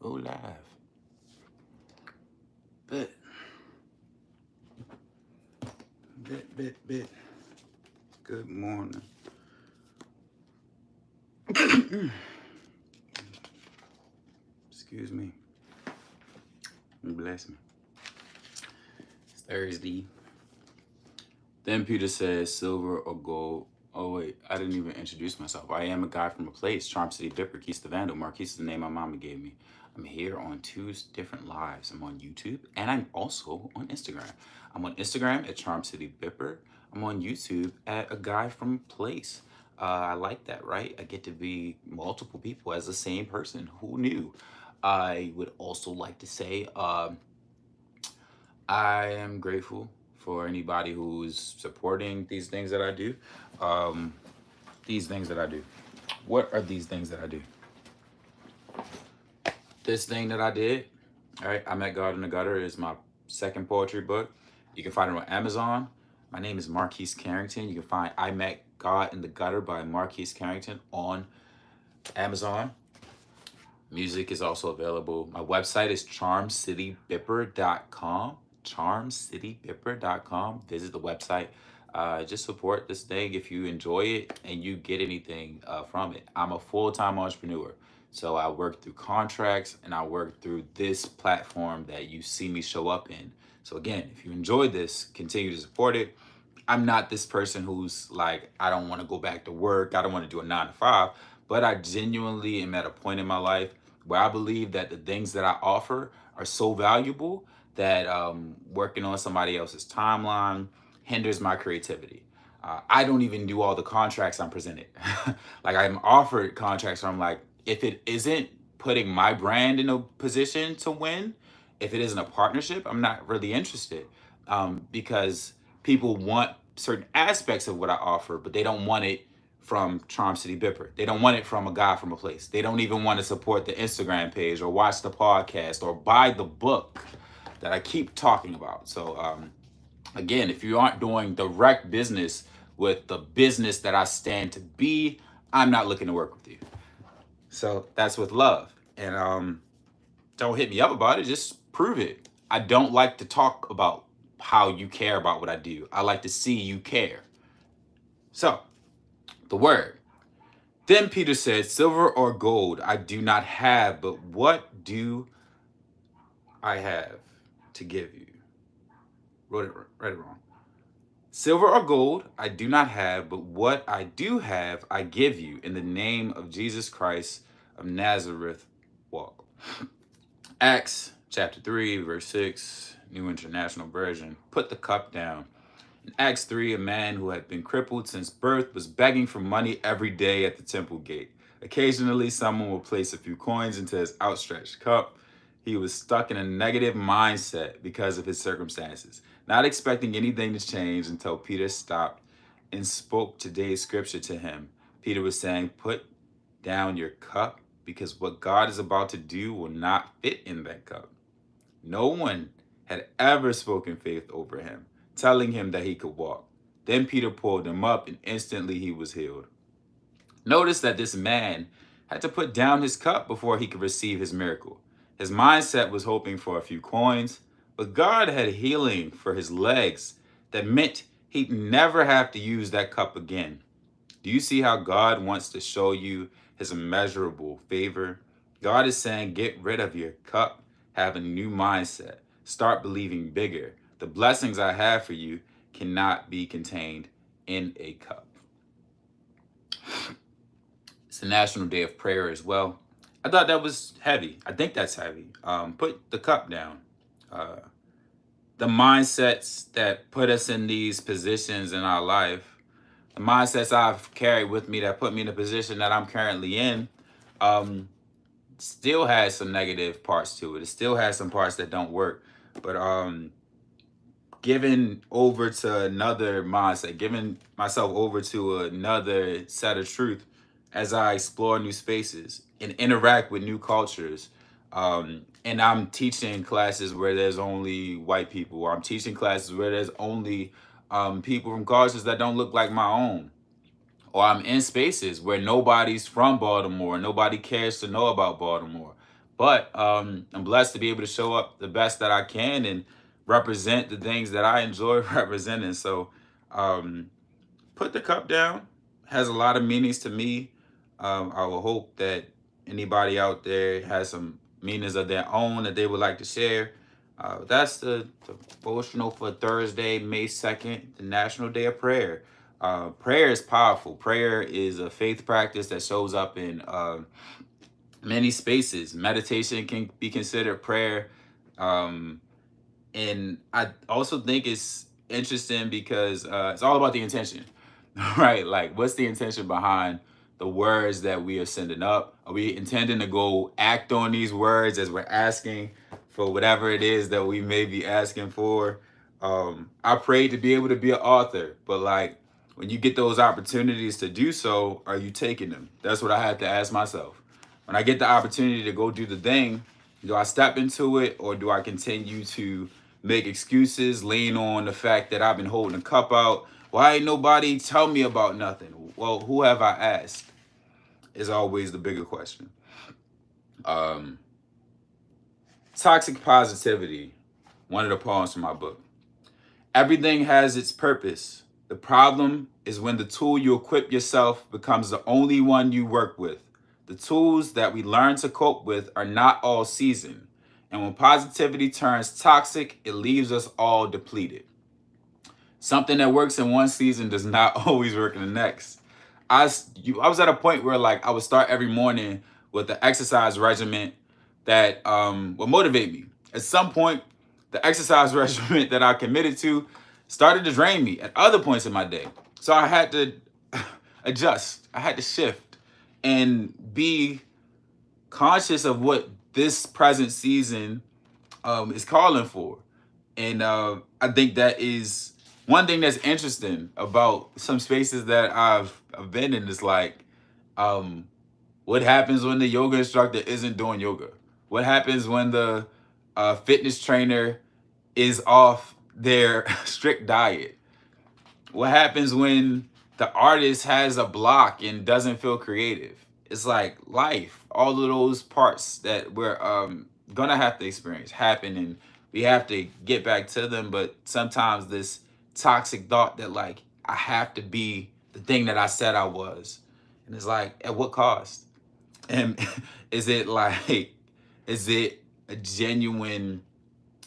Go live. Bit. Bit. Good morning. Excuse me. Bless me. It's Thursday. Then Peter says, silver or gold. Oh, wait. I didn't even introduce myself. I am a guy from a place, Charm City, Bipper, Keith the Vandal. Marquise is the name my mama gave me. I'm here on two different lives. I'm on YouTube and I'm also on Instagram. I'm on Instagram at Charm City Bipper. I'm on YouTube at a guy from a place. I like that, right? I get to be multiple people as the same person. Who knew? I would also like to say I am grateful for anybody who's supporting these things that I do. These things that I do. What are these things that I do? This thing that I did, all right, I Met God in the Gutter is my second poetry book. You can find it on Amazon. My name is Marquise Carrington. You can find I Met God in the Gutter by Marquise Carrington on Amazon. Music is also available. My website is charmcitybipper.com. Charmcitybipper.com. Visit the website. Just support this thing if you enjoy it and you get anything from it. I'm a full-time entrepreneur. So I work through contracts and I work through this platform that you see me show up in. So again, if you enjoy this, continue to support it. I'm not this person who's like, I don't want to go back to work. I don't want to do a 9 to 5, but I genuinely am at a point in my life where I believe that the things that I offer are so valuable that working on somebody else's timeline hinders my creativity. I don't even do all the contracts I'm presented. Like I'm offered contracts where I'm like, if it isn't putting my brand in a position to win, if it isn't a partnership, I'm not really interested because people want certain aspects of what I offer, but they don't want it from Charm City Bipper. They don't want it from a guy from a place. They don't even want to support the Instagram page or watch the podcast or buy the book that I keep talking about. So again, if you aren't doing direct business with the business that I stand to be, I'm not looking to work with you. So that's with love. And don't hit me up about it. Just prove it. I don't like to talk about how you care about what I do. I like to see you care. So, the word. Then Peter said, silver or gold I do not have, but what do I have to give you? Read it wrong. Silver or gold I do not have, but what I do have I give you. In the name of Jesus Christ of Nazareth, walk. Acts chapter 3, verse 6, New International Version. Put the cup down. In Acts 3, a man who had been crippled since birth was begging for money every day at the temple gate. Occasionally, someone would place a few coins into his outstretched cup. He was stuck in a negative mindset because of his circumstances, not expecting anything to change until Peter stopped and spoke today's scripture to him. Peter was saying, put down your cup because what God is about to do will not fit in that cup. No one had ever spoken faith over him, telling him that he could walk. Then Peter pulled him up and instantly he was healed. Notice that this man had to put down his cup before he could receive his miracle. His mindset was hoping for a few coins, but God had healing for his legs that meant he'd never have to use that cup again. Do you see how God wants to show you his immeasurable favor? God is saying, get rid of your cup, have a new mindset, start believing bigger. The blessings I have for you cannot be contained in a cup. It's the National Day of Prayer as well. I thought that was heavy. I think that's heavy. Put the cup down. The mindsets that put us in these positions in our life, the mindsets I've carried with me that put me in the position that I'm currently in, still has some negative parts to it. It still has some parts that don't work. But giving over to another mindset, giving myself over to another set of truth as I explore new spaces and interact with new cultures. And I'm teaching classes where there's only white people, or I'm teaching classes where there's only people from cultures that don't look like my own. Or I'm in spaces where nobody's from Baltimore, nobody cares to know about Baltimore. But I'm blessed to be able to show up the best that I can and represent the things that I enjoy representing. So um, put the cup down has a lot of meanings to me. I will hope that anybody out there has some meanings of their own that they would like to share. That's the devotional for Thursday, May 2nd, the National Day of Prayer. Prayer is powerful. Prayer is a faith practice that shows up in many spaces. Meditation can be considered prayer. Um, and I also think it's interesting because it's all about the intention, right? Like, what's the intention behind the words that we are sending up? Are we intending to go act on these words as we're asking for whatever it is that we may be asking for? I prayed to be able to be an author, but like when you get those opportunities to do so, are you taking them? That's what I had to ask myself. When I get the opportunity to go do the thing, do I step into it or do I continue to make excuses, lean on the fact that I've been holding a cup out? Why ain't nobody tell me about nothing? Well, who have I asked? Is always the bigger question. Um, Toxic positivity, one of the poems from my book. Everything has its purpose. The problem is when the tool you equip yourself becomes the only one you work with. The tools that we learn to cope with are not all seasoned. And when positivity turns toxic, it leaves us all depleted. Something that works in one season does not always work in the next. I was at a point where like I would start every morning with the exercise regimen that would motivate me. At some point, the exercise regimen that I committed to started to drain me at other points in my day. So I had to adjust. I had to shift and be conscious of what this present season is calling for. And I think that is one thing that's interesting about some spaces that I've been in is like, um, what happens when the yoga instructor isn't doing yoga? What happens when the fitness trainer is off their strict diet? What happens when the artist has a block and doesn't feel creative? It's like life, all of those parts that we're gonna have to experience happen, and we have to get back to them. But sometimes this toxic thought that like I have to be the thing that I said I was, and it's like at what cost? And is it like, is it a genuine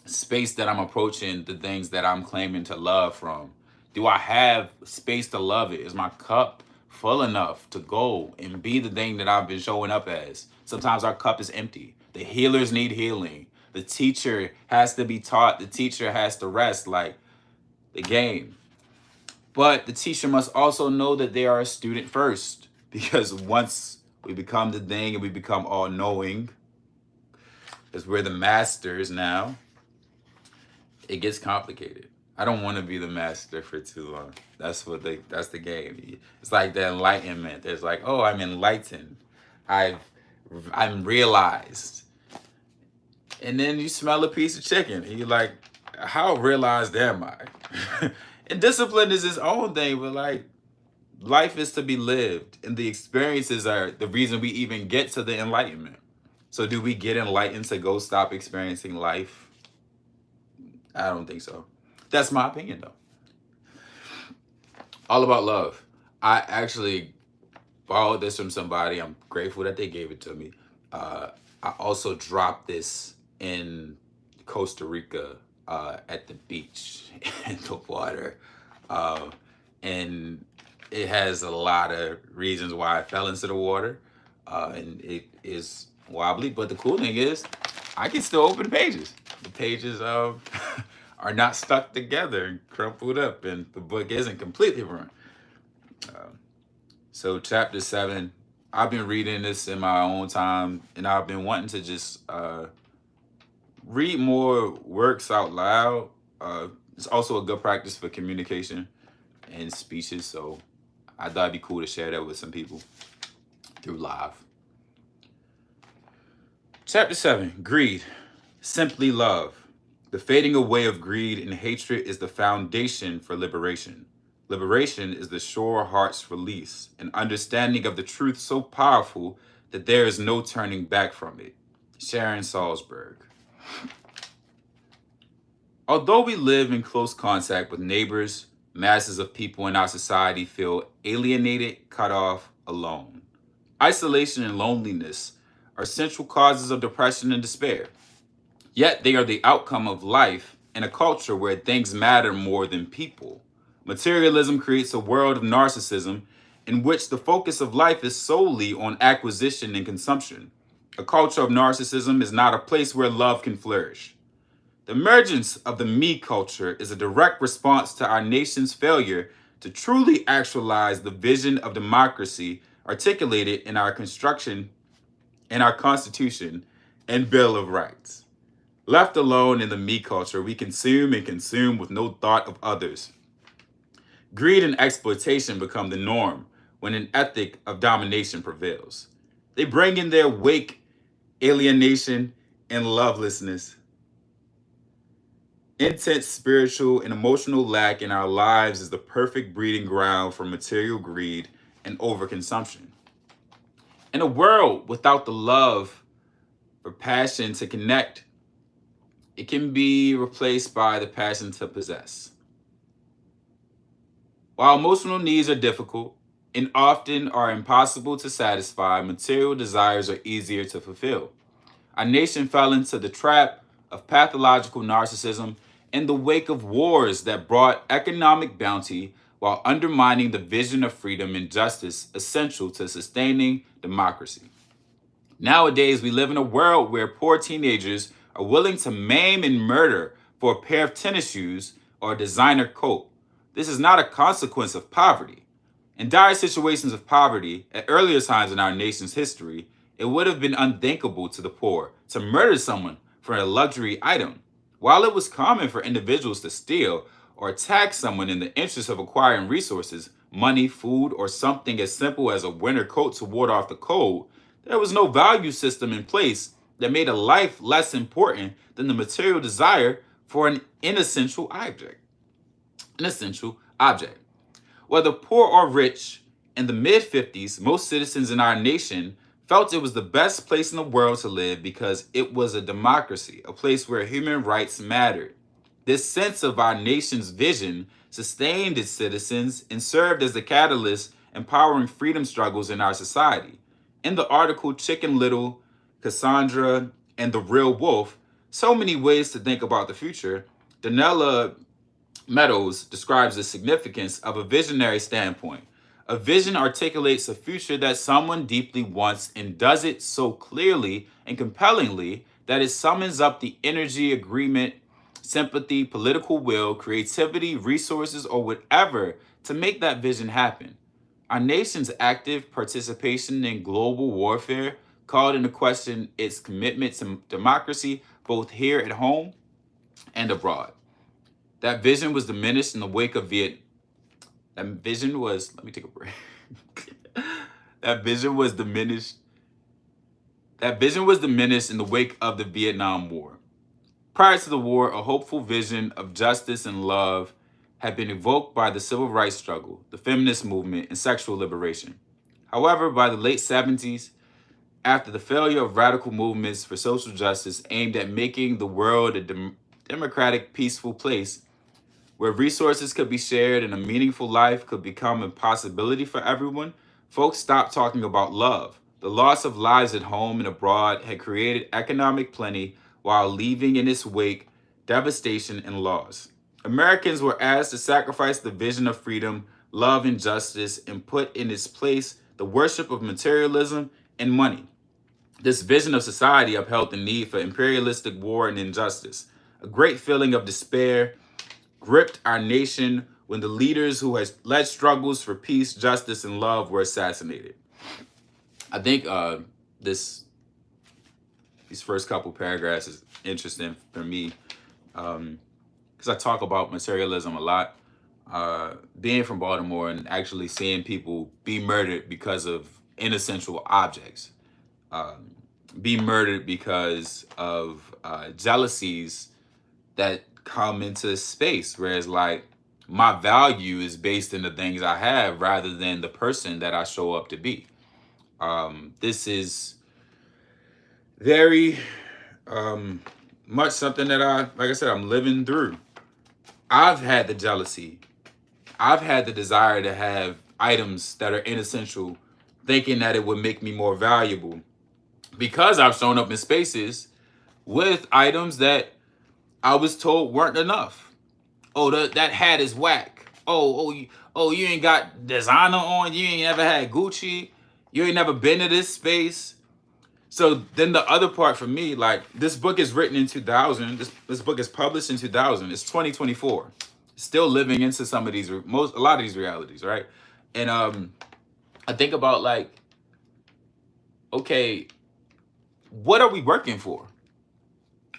space that I'm approaching the things that I'm claiming to love from? Do I have space to love it? Is my cup full enough to go and be the thing that I've been showing up as? Sometimes our cup is empty. The healers need healing. The teacher has to be taught. The teacher has to rest, like the game. But the teacher must also know that they are a student first. Because once we become the thing and we become all knowing, because we're the masters now, it gets complicated. I don't want to be the master for too long. That's the game. It's like the enlightenment. There's like, oh, I'm enlightened. I've I'm realized. And then you smell a piece of chicken and you're like, how realized am I? And discipline is its own thing, but like life is to be lived and the experiences are the reason we even get to the enlightenment. So do we get enlightened to go stop experiencing life? I don't think so. That's my opinion though. All about love. I actually borrowed this from somebody. I'm grateful that they gave it to me. I also dropped this in Costa Rica at the beach in the water. Uh, and it has a lot of reasons why I fell into the water. And it is wobbly. But the cool thing is, I can still open the pages. The pages are not stuck together and crumpled up, and the book isn't completely ruined. So, chapter 7, I've been reading this in my own time, and I've been wanting to just read more works out loud. It's also a good practice for communication and speeches, so I thought it'd be cool to share that with some people through live. Chapter 7, Greed. Simply love. The fading away of greed and hatred is the foundation for liberation. Liberation is the sure heart's release, an understanding of the truth so powerful that there is no turning back from it. Sharon Salzberg. Although we live in close contact with neighbors, masses of people in our society feel alienated, cut off, alone. Isolation and loneliness are central causes of depression and despair. Yet they are the outcome of life in a culture where things matter more than people. Materialism creates a world of narcissism in which the focus of life is solely on acquisition and consumption. A culture of narcissism is not a place where love can flourish. The emergence of the me culture is a direct response to our nation's failure to truly actualize the vision of democracy articulated in our construction, in our Constitution and Bill of Rights. Left alone in the me culture, we consume and consume with no thought of others. Greed and exploitation become the norm when an ethic of domination prevails. They bring in their wake alienation and lovelessness. Intense spiritual and emotional lack in our lives is the perfect breeding ground for material greed and overconsumption. In a world without the love or passion to connect, it can be replaced by the passion to possess. While emotional needs are difficult and often are impossible to satisfy, material desires are easier to fulfill. Our nation fell into the trap of pathological narcissism in the wake of wars that brought economic bounty while undermining the vision of freedom and justice essential to sustaining democracy. Nowadays, we live in a world where poor teenagers are willing to maim and murder for a pair of tennis shoes or a designer coat. This is not a consequence of poverty. In dire situations of poverty, at earlier times in our nation's history, it would have been unthinkable to the poor to murder someone for a luxury item. While it was common for individuals to steal or attack someone in the interest of acquiring resources, money, food, or something as simple as a winter coat to ward off the cold, there was no value system in place that made a life less important than the material desire for an inessential object. An essential object. Whether poor or rich, in the mid 50s, most citizens in our nation felt it was the best place in the world to live because it was a democracy, a place where human rights mattered. This sense of our nation's vision sustained its citizens and served as the catalyst empowering freedom struggles in our society. In the article Chicken Little, Cassandra, and the Real Wolf, So Many Ways to Think About the Future, Donella Meadows describes the significance of a visionary standpoint. A vision articulates a future that someone deeply wants and does it so clearly and compellingly that it summons up the energy, agreement, sympathy, political will, creativity, resources, or whatever to make that vision happen. Our nation's active participation in global warfare called into question its commitment to democracy both here at home and abroad. That vision was diminished in the wake of Viet. That vision was. Let me take a break. that vision was diminished. That vision was diminished in the wake of the Vietnam War. Prior to the war, a hopeful vision of justice and love had been evoked by the civil rights struggle, the feminist movement, and sexual liberation. However, by the late 70s, after the failure of radical movements for social justice aimed at making the world a democratic, peaceful place, where resources could be shared and a meaningful life could become a possibility for everyone, folks stopped talking about love. The loss of lives at home and abroad had created economic plenty while leaving in its wake devastation and loss. Americans were asked to sacrifice the vision of freedom, love, and justice and put in its place the worship of materialism and money. This vision of society upheld the need for imperialistic war and injustice. A great feeling of despair gripped our nation when the leaders who had led struggles for peace, justice, and love were assassinated. I think these first couple paragraphs is interesting for me because I talk about materialism a lot. Being from Baltimore and actually seeing people be murdered because of inessential objects, be murdered because of jealousies that come into space, whereas like my value is based in the things I have rather than the person that I show up to be. This is very much something that like I said, I'm living through. I've had the jealousy. I've had the desire to have items that are inessential, thinking that it would make me more valuable because I've shown up in spaces with items that I was told weren't enough. Oh, that hat is whack. Oh, you ain't got designer on. You ain't ever had Gucci. You ain't never been to this space. So then the other part for me, like this book is written in 2000. This book is published in 2000. It's 2024. Still living into some of these a lot of these realities, right? And I think about like, okay, what are we working for?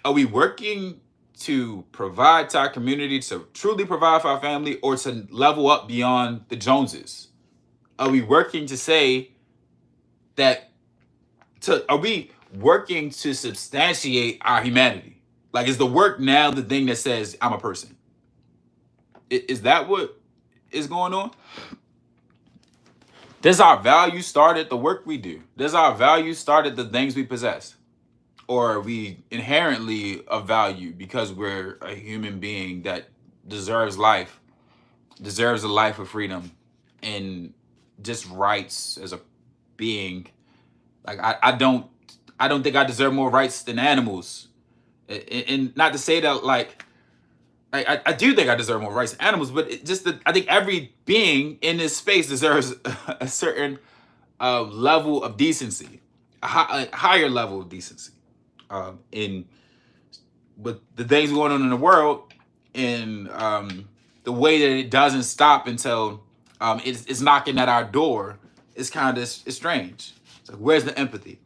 Are we working to provide to our community, to truly provide for our family, or to level up beyond the Joneses? Are we working to say that are we working to substantiate our humanity? Like, is the work now the thing that says I'm a person? Is that what is going on? Does our value start at the work we do? Does our value start at the things we possess? Or are we inherently of value because we're a human being that deserves life, deserves a life of freedom, and just rights as a being? Like I don't think I deserve more rights than animals. And not to say that like I do think I deserve more rights than animals, but just that I think every being in this space deserves a certain level of decency, a higher level of decency. In with the things going on in the world, and the way that it doesn't stop until it's knocking at our door, it's kind of it's strange. It's like, where's the empathy?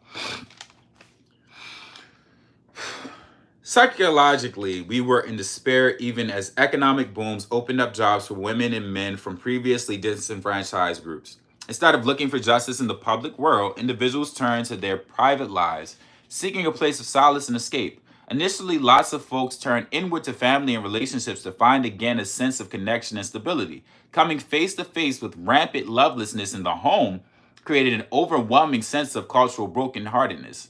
Psychologically, we were in despair even as economic booms opened up jobs for women and men from previously disenfranchised groups. Instead of looking for justice in the public world, individuals turned to their private lives, seeking a place of solace and escape. Initially, lots of folks turned inward to family and relationships to find again a sense of connection and stability. Coming face to face with rampant lovelessness in the home created an overwhelming sense of cultural brokenheartedness.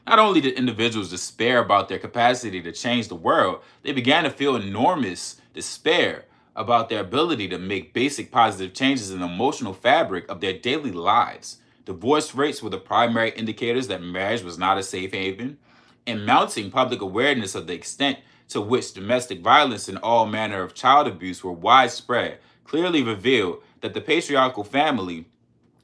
Not only did individuals despair about their capacity to change the world, they began to feel enormous despair about their ability to make basic positive changes in the emotional fabric of their daily lives. Divorce rates were the primary indicators that marriage was not a safe haven, and mounting public awareness of the extent to which domestic violence and all manner of child abuse were widespread clearly revealed that the patriarchal family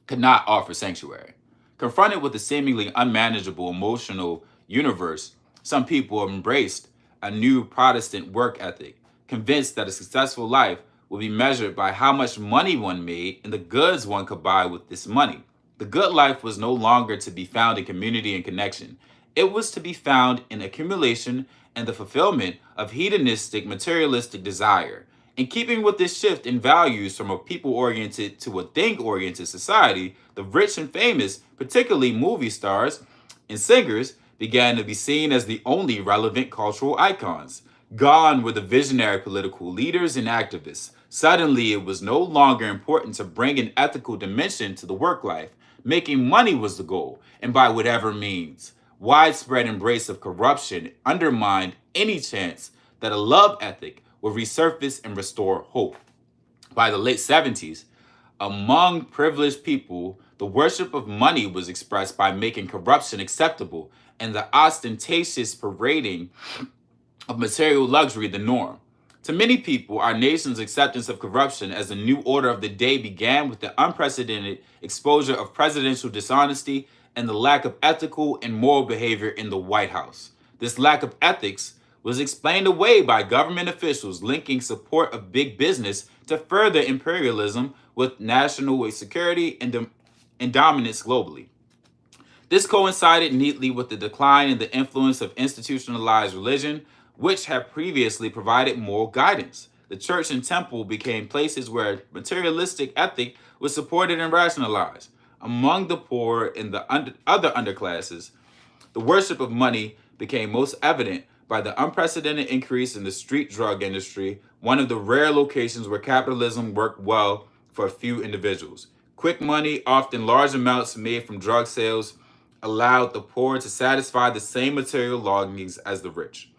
could not offer sanctuary. Confronted with a seemingly unmanageable emotional universe, some people embraced a new Protestant work ethic, convinced that a successful life would be measured by how much money one made and the goods one could buy with this money. The good life was no longer to be found in community and connection. It was to be found in accumulation and the fulfillment of hedonistic, materialistic desire. In keeping with this shift in values from a people oriented to a thing oriented society, the rich and famous, particularly movie stars and singers, began to be seen as the only relevant cultural icons. Gone were the visionary political leaders and activists. Suddenly, it was no longer important to bring an ethical dimension to the work life. Making money was the goal, and by whatever means. Widespread embrace of corruption undermined any chance that a love ethic would resurface and restore hope. By the late 70s, among privileged people, the worship of money was expressed by making corruption acceptable and the ostentatious parading of material luxury the norm. To many people, our nation's acceptance of corruption as a new order of the day began with the unprecedented exposure of presidential dishonesty and the lack of ethical and moral behavior in the White House. This lack of ethics was explained away by government officials linking support of big business to further imperialism with national security and dominance globally. This coincided neatly with the decline in the influence of institutionalized religion, which had previously provided moral guidance. The church and temple became places where materialistic ethic was supported and rationalized. Among the poor and the other underclasses, the worship of money became most evident by the unprecedented increase in the street drug industry, one of the rare locations where capitalism worked well for a few individuals. Quick money, often large amounts made from drug sales, allowed the poor to satisfy the same material longings as the rich.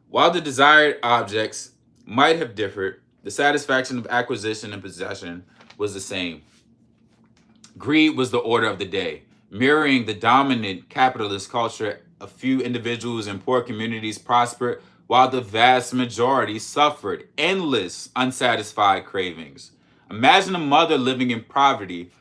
While the desired objects might have differed, the satisfaction of acquisition and possession was the same. Greed was the order of the day, mirroring the dominant capitalist culture. A few individuals in poor communities prospered while the vast majority suffered endless unsatisfied cravings. Imagine a mother living in poverty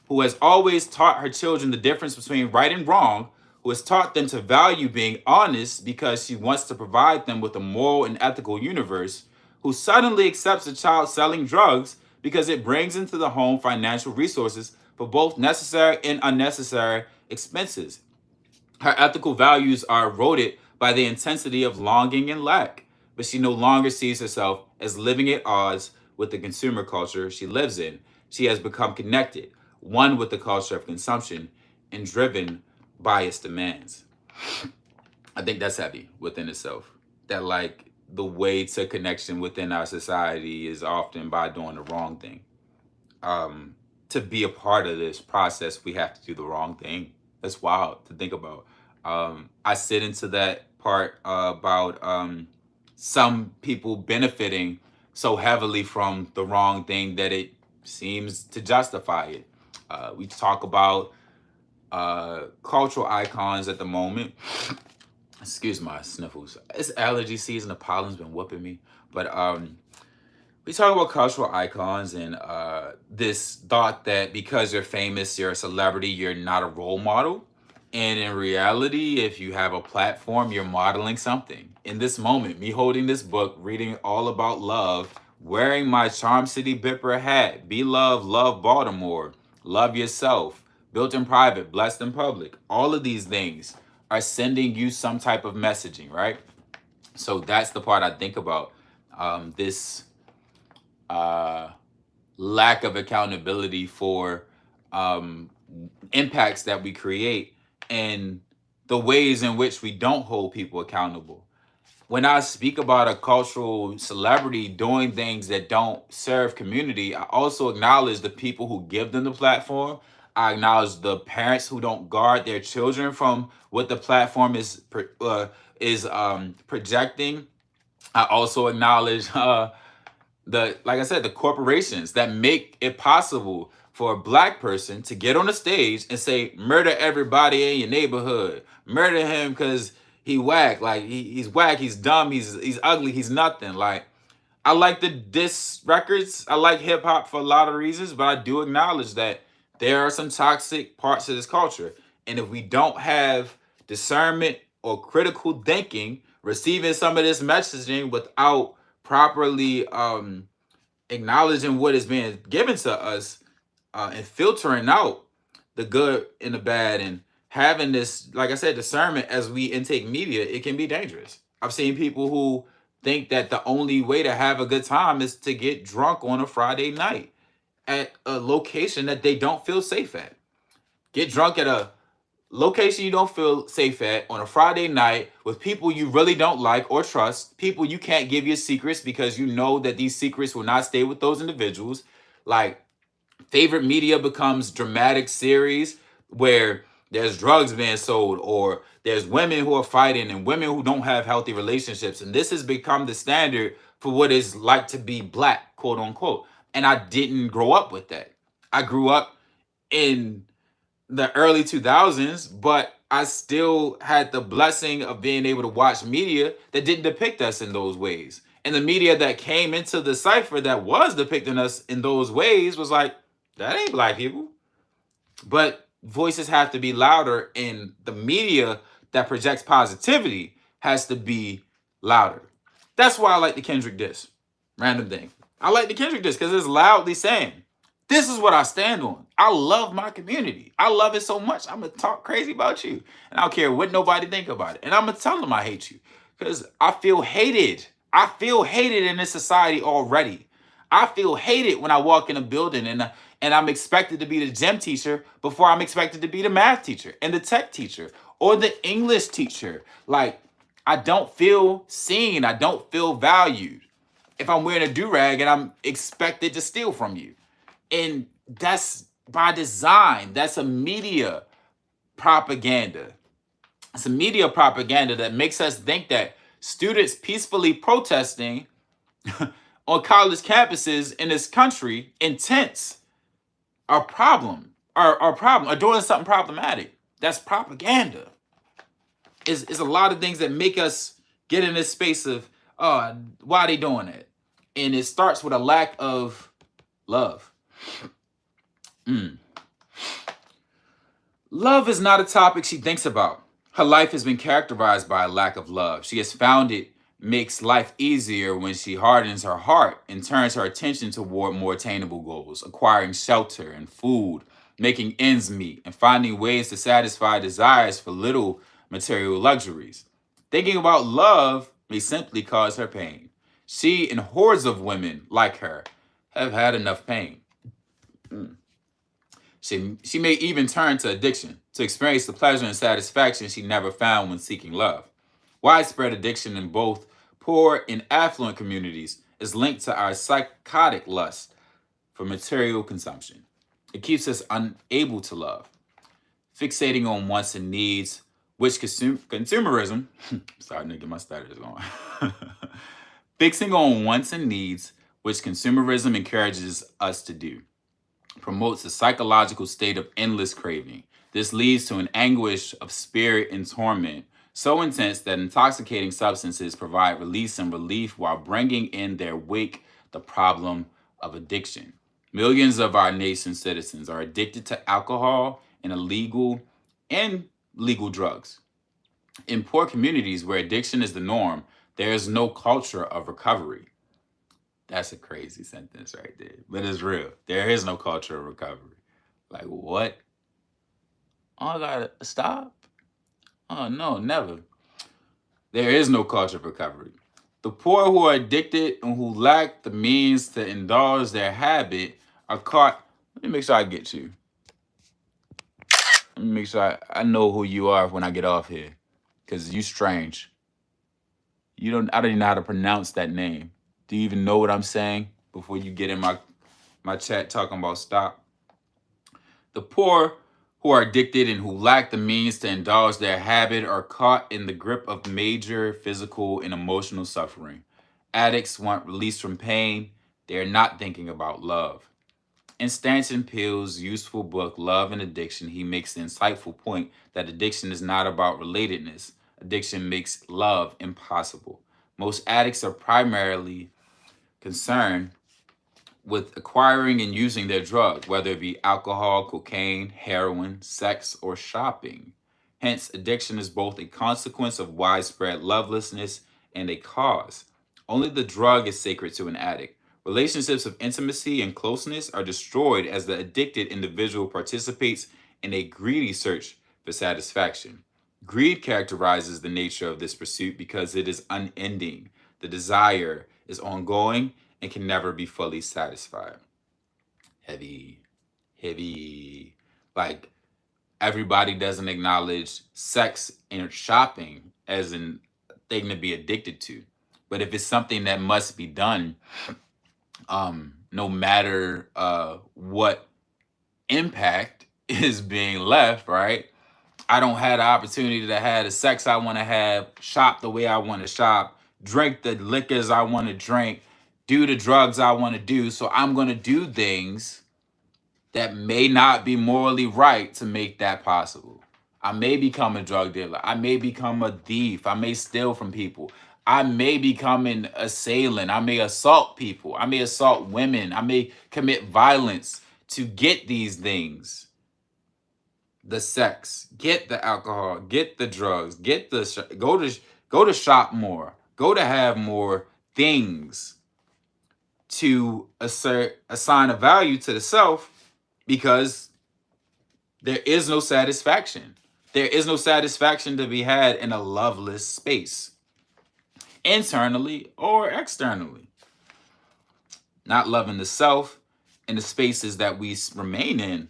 who has always taught her children the difference between right and wrong, who has taught them to value being honest because she wants to provide them with a moral and ethical universe, who suddenly accepts a child selling drugs because it brings into the home financial resources for both necessary and unnecessary expenses. Her ethical values are eroded by the intensity of longing and lack, but she no longer sees herself as living at odds with the consumer culture she lives in. She has become connected, one with the culture of consumption, and driven by its demands. I think that's heavy within itself. That, like, the way to connection within our society is often by doing the wrong thing. To be a part of this process, we have to do the wrong thing. That's wild to think about. I sit into that part about some people benefiting so heavily from the wrong thing that it seems to justify it. We talk about cultural icons at the moment. Excuse my sniffles. It's allergy season. The pollen's been whooping me. But we talk about cultural icons and this thought that because you're famous, you're a celebrity, you're not a role model. And in reality, if you have a platform, you're modeling something. In this moment, me holding this book, reading all about love, wearing my Charm City Bipper hat, be loved, love Baltimore, love yourself, built in private, blessed in public. All of these things are sending you some type of messaging, right? So that's the part I think about. This lack of accountability for impacts that we create and the ways in which we don't hold people accountable. When I speak about a cultural celebrity doing things that don't serve community, I also acknowledge the people who give them the platform. I acknowledge the parents who don't guard their children from what the platform is projecting. I also acknowledge like I said, the corporations that make it possible for a black person to get on a stage and say, murder everybody in your neighborhood, murder him because he whack, like he's whack, he's dumb, he's ugly, he's nothing. Like, I like the diss records, I like hip hop for a lot of reasons, but I do acknowledge that there are some toxic parts of this culture. And if we don't have discernment or critical thinking, receiving some of this messaging without properly acknowledging what is being given to us and filtering out the good and the bad and having this, like I said, discernment as we intake media, it can be dangerous. I've seen people who think that the only way to have a good time is to get drunk on a Friday night at a location that they don't feel safe at. Get drunk at a location you don't feel safe at on a Friday night with people you really don't like or trust, people you can't give your secrets because you know that these secrets will not stay with those individuals. Like, favorite media becomes dramatic series where there's drugs being sold or there's women who are fighting and women who don't have healthy relationships. And this has become the standard for what it's like to be black, quote unquote. And I didn't grow up with that. I grew up in the early 2000s, but I still had the blessing of being able to watch media that didn't depict us in those ways. And the media that came into the cipher that was depicting us in those ways was like, that ain't black people. But voices have to be louder, and the media that projects positivity has to be louder. That's why I like the Kendrick diss. Random thing. I like the Kendrick diss because it's loudly saying, this is what I stand on. I love my community. I love it so much. I'm going to talk crazy about you. And I don't care what nobody think about it. And I'm going to tell them I hate you because I feel hated. I feel hated in this society already. I feel hated when I walk in a building and I'm expected to be the gym teacher before I'm expected to be the math teacher and the tech teacher or the English teacher. Like, I don't feel seen. I don't feel valued if I'm wearing a do-rag and I'm expected to steal from you. And that's by design. That's a media propaganda. It's a media propaganda that makes us think that students peacefully protesting on college campuses in this country, intense, are doing something problematic. That's propaganda. Is a lot of things that make us get in this space of, why are they doing that? And it starts with a lack of love. Love is not a topic she thinks about. Her life has been characterized by a lack of love. She has found it makes life easier when she hardens her heart and turns her attention toward more attainable goals, acquiring shelter and food, making ends meet, and finding ways to satisfy desires for little material luxuries. Thinking about love may simply cause her pain. She and hordes of women like her have had enough pain. She may even turn to addiction to experience the pleasure and satisfaction she never found when seeking love. Widespread addiction in both poor and affluent communities is linked to our psychotic lust for material consumption. It keeps us unable to love. Fixating on wants and needs, which consumerism, sorry to get my stutters going. Fixing on wants and needs, which consumerism encourages us to do, promotes a psychological state of endless craving. This leads to an anguish of spirit and torment so intense that intoxicating substances provide release and relief while bringing in their wake the problem of addiction. Millions of our nation's citizens are addicted to alcohol and illegal and legal drugs. In poor communities where addiction is the norm, there is no culture of recovery. That's a crazy sentence right there, but it's real. There is no culture of recovery. Like, what? Oh, I gotta stop? Oh, no, never. There is no culture of recovery. The poor who are addicted and who lack the means to indulge their habit are caught. Let me make sure I get you. Let me make sure I know who you are when I get off here, because you strange. I don't even know how to pronounce that name. Do you even know what I'm saying before you get in my chat talking about stop? The poor who are addicted and who lack the means to indulge their habit are caught in the grip of major physical and emotional suffering. Addicts want release from pain. They are not thinking about love. In Stanton Peel's useful book, Love and Addiction, he makes the insightful point that addiction is not about relatedness. Addiction makes love impossible. Most addicts are primarily concerned with acquiring and using their drug, whether it be alcohol, cocaine, heroin, sex, or shopping. Hence, addiction is both a consequence of widespread lovelessness and a cause. Only the drug is sacred to an addict. Relationships of intimacy and closeness are destroyed as the addicted individual participates in a greedy search for satisfaction. Greed characterizes the nature of this pursuit because it is unending. The desire is ongoing and can never be fully satisfied. Heavy, heavy. Like, everybody doesn't acknowledge sex and shopping as a thing to be addicted to. But if it's something that must be done, no matter what impact is being left, right? I don't have the opportunity to have the sex I want to have, shop the way I want to shop, drink the liquors I want to drink, do the drugs I want to do. So I'm going to do things that may not be morally right to make that possible. I may become a drug dealer. I may become a thief. I may steal from people. I may become an assailant. I may assault people. I may assault women. I may commit violence to get these things. The sex, get the alcohol, get the drugs, get the go to shop more, go to have more things to assign a value to the self, because there is no satisfaction. There is no satisfaction to be had in a loveless space, internally or externally. Not loving the self in the spaces that we remain in,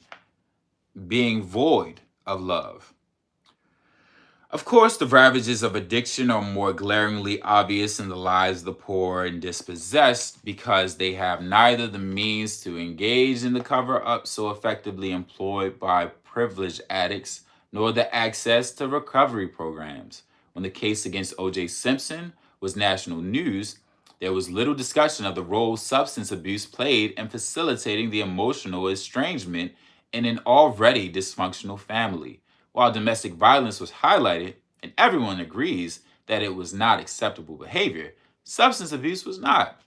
being void of love. Of course, the ravages of addiction are more glaringly obvious in the lives of the poor and dispossessed because they have neither the means to engage in the cover-up so effectively employed by privileged addicts, nor the access to recovery programs. When the case against O.J. Simpson was national news, there was little discussion of the role substance abuse played in facilitating the emotional estrangement in an already dysfunctional family. While domestic violence was highlighted, and everyone agrees that it was not acceptable behavior, substance abuse was not.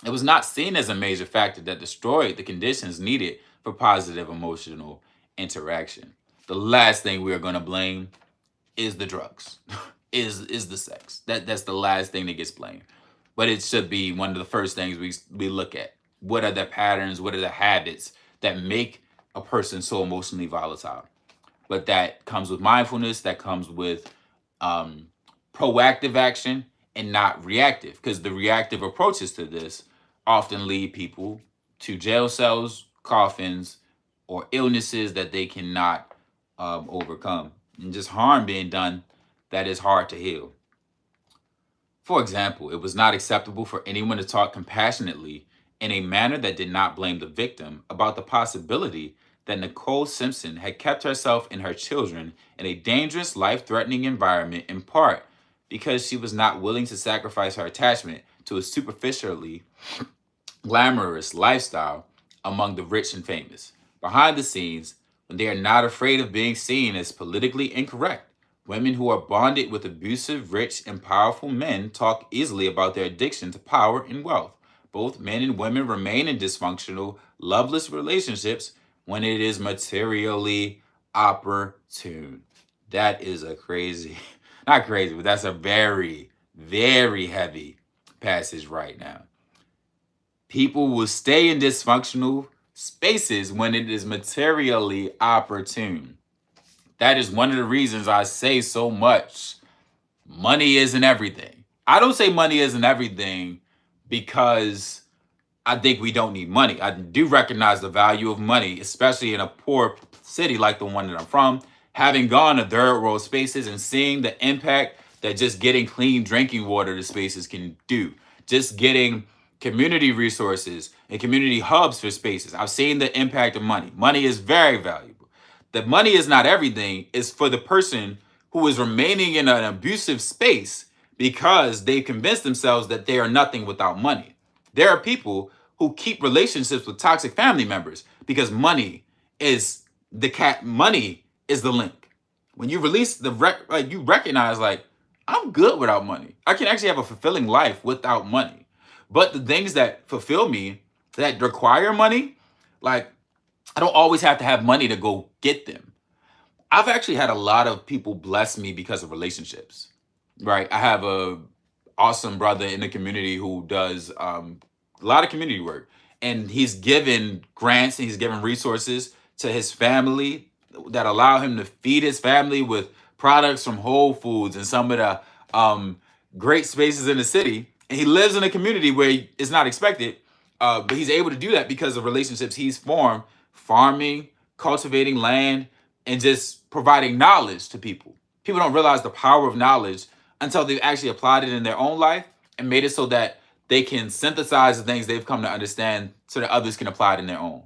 It was not seen as a major factor that destroyed the conditions needed for positive emotional interaction. The last thing we are going to blame is the drugs, is the sex. That's the last thing that gets blamed. But it should be one of the first things we look at. What are the patterns? What are the habits that make a person so emotionally volatile? But that comes with mindfulness. That comes with proactive action and not reactive, because the reactive approaches to this often lead people to jail cells, coffins, or illnesses that they cannot overcome, and just harm being done that is hard to heal. For example, it was not acceptable for anyone to talk compassionately in a manner that did not blame the victim about the possibility that Nicole Simpson had kept herself and her children in a dangerous, life-threatening environment, in part because she was not willing to sacrifice her attachment to a superficially glamorous lifestyle among the rich and famous. Behind the scenes, when they are not afraid of being seen as politically incorrect, women who are bonded with abusive, rich, and powerful men talk easily about their addiction to power and wealth. Both men and women remain in dysfunctional, loveless relationships when it is materially opportune. That is a crazy, not crazy, but that's a very, very heavy passage right now. People will stay in dysfunctional spaces when it is materially opportune. That is one of the reasons I say so much money isn't everything. I don't say money isn't everything because I think we don't need money. I do recognize the value of money, especially in a poor city like the one that I'm from. Having gone to third world spaces and seeing the impact that just getting clean drinking water to spaces can do, just getting community resources and community hubs for spaces. I've seen the impact of money. Money is very valuable. The money is not everything. It's for the person who is remaining in an abusive space because they've convinced themselves that they are nothing without money. There are people who keep relationships with toxic family members because money is money is the link. When you release you recognize, like, I'm good without money. I can actually have a fulfilling life without money. But the things that fulfill me, that require money, like, I don't always have to have money to go get them. I've actually had a lot of people bless me because of relationships, right? I have a awesome brother in the community who does a lot of community work, and he's given grants and he's given resources to his family that allow him to feed his family with products from Whole Foods and some of the great spaces in the city. And he lives in a community where it's not expected, but he's able to do that because of relationships he's formed, farming, cultivating land, and just providing knowledge to people. People don't realize the power of knowledge until they've actually applied it in their own life and made it so that they can synthesize the things they've come to understand so that others can apply it in their own.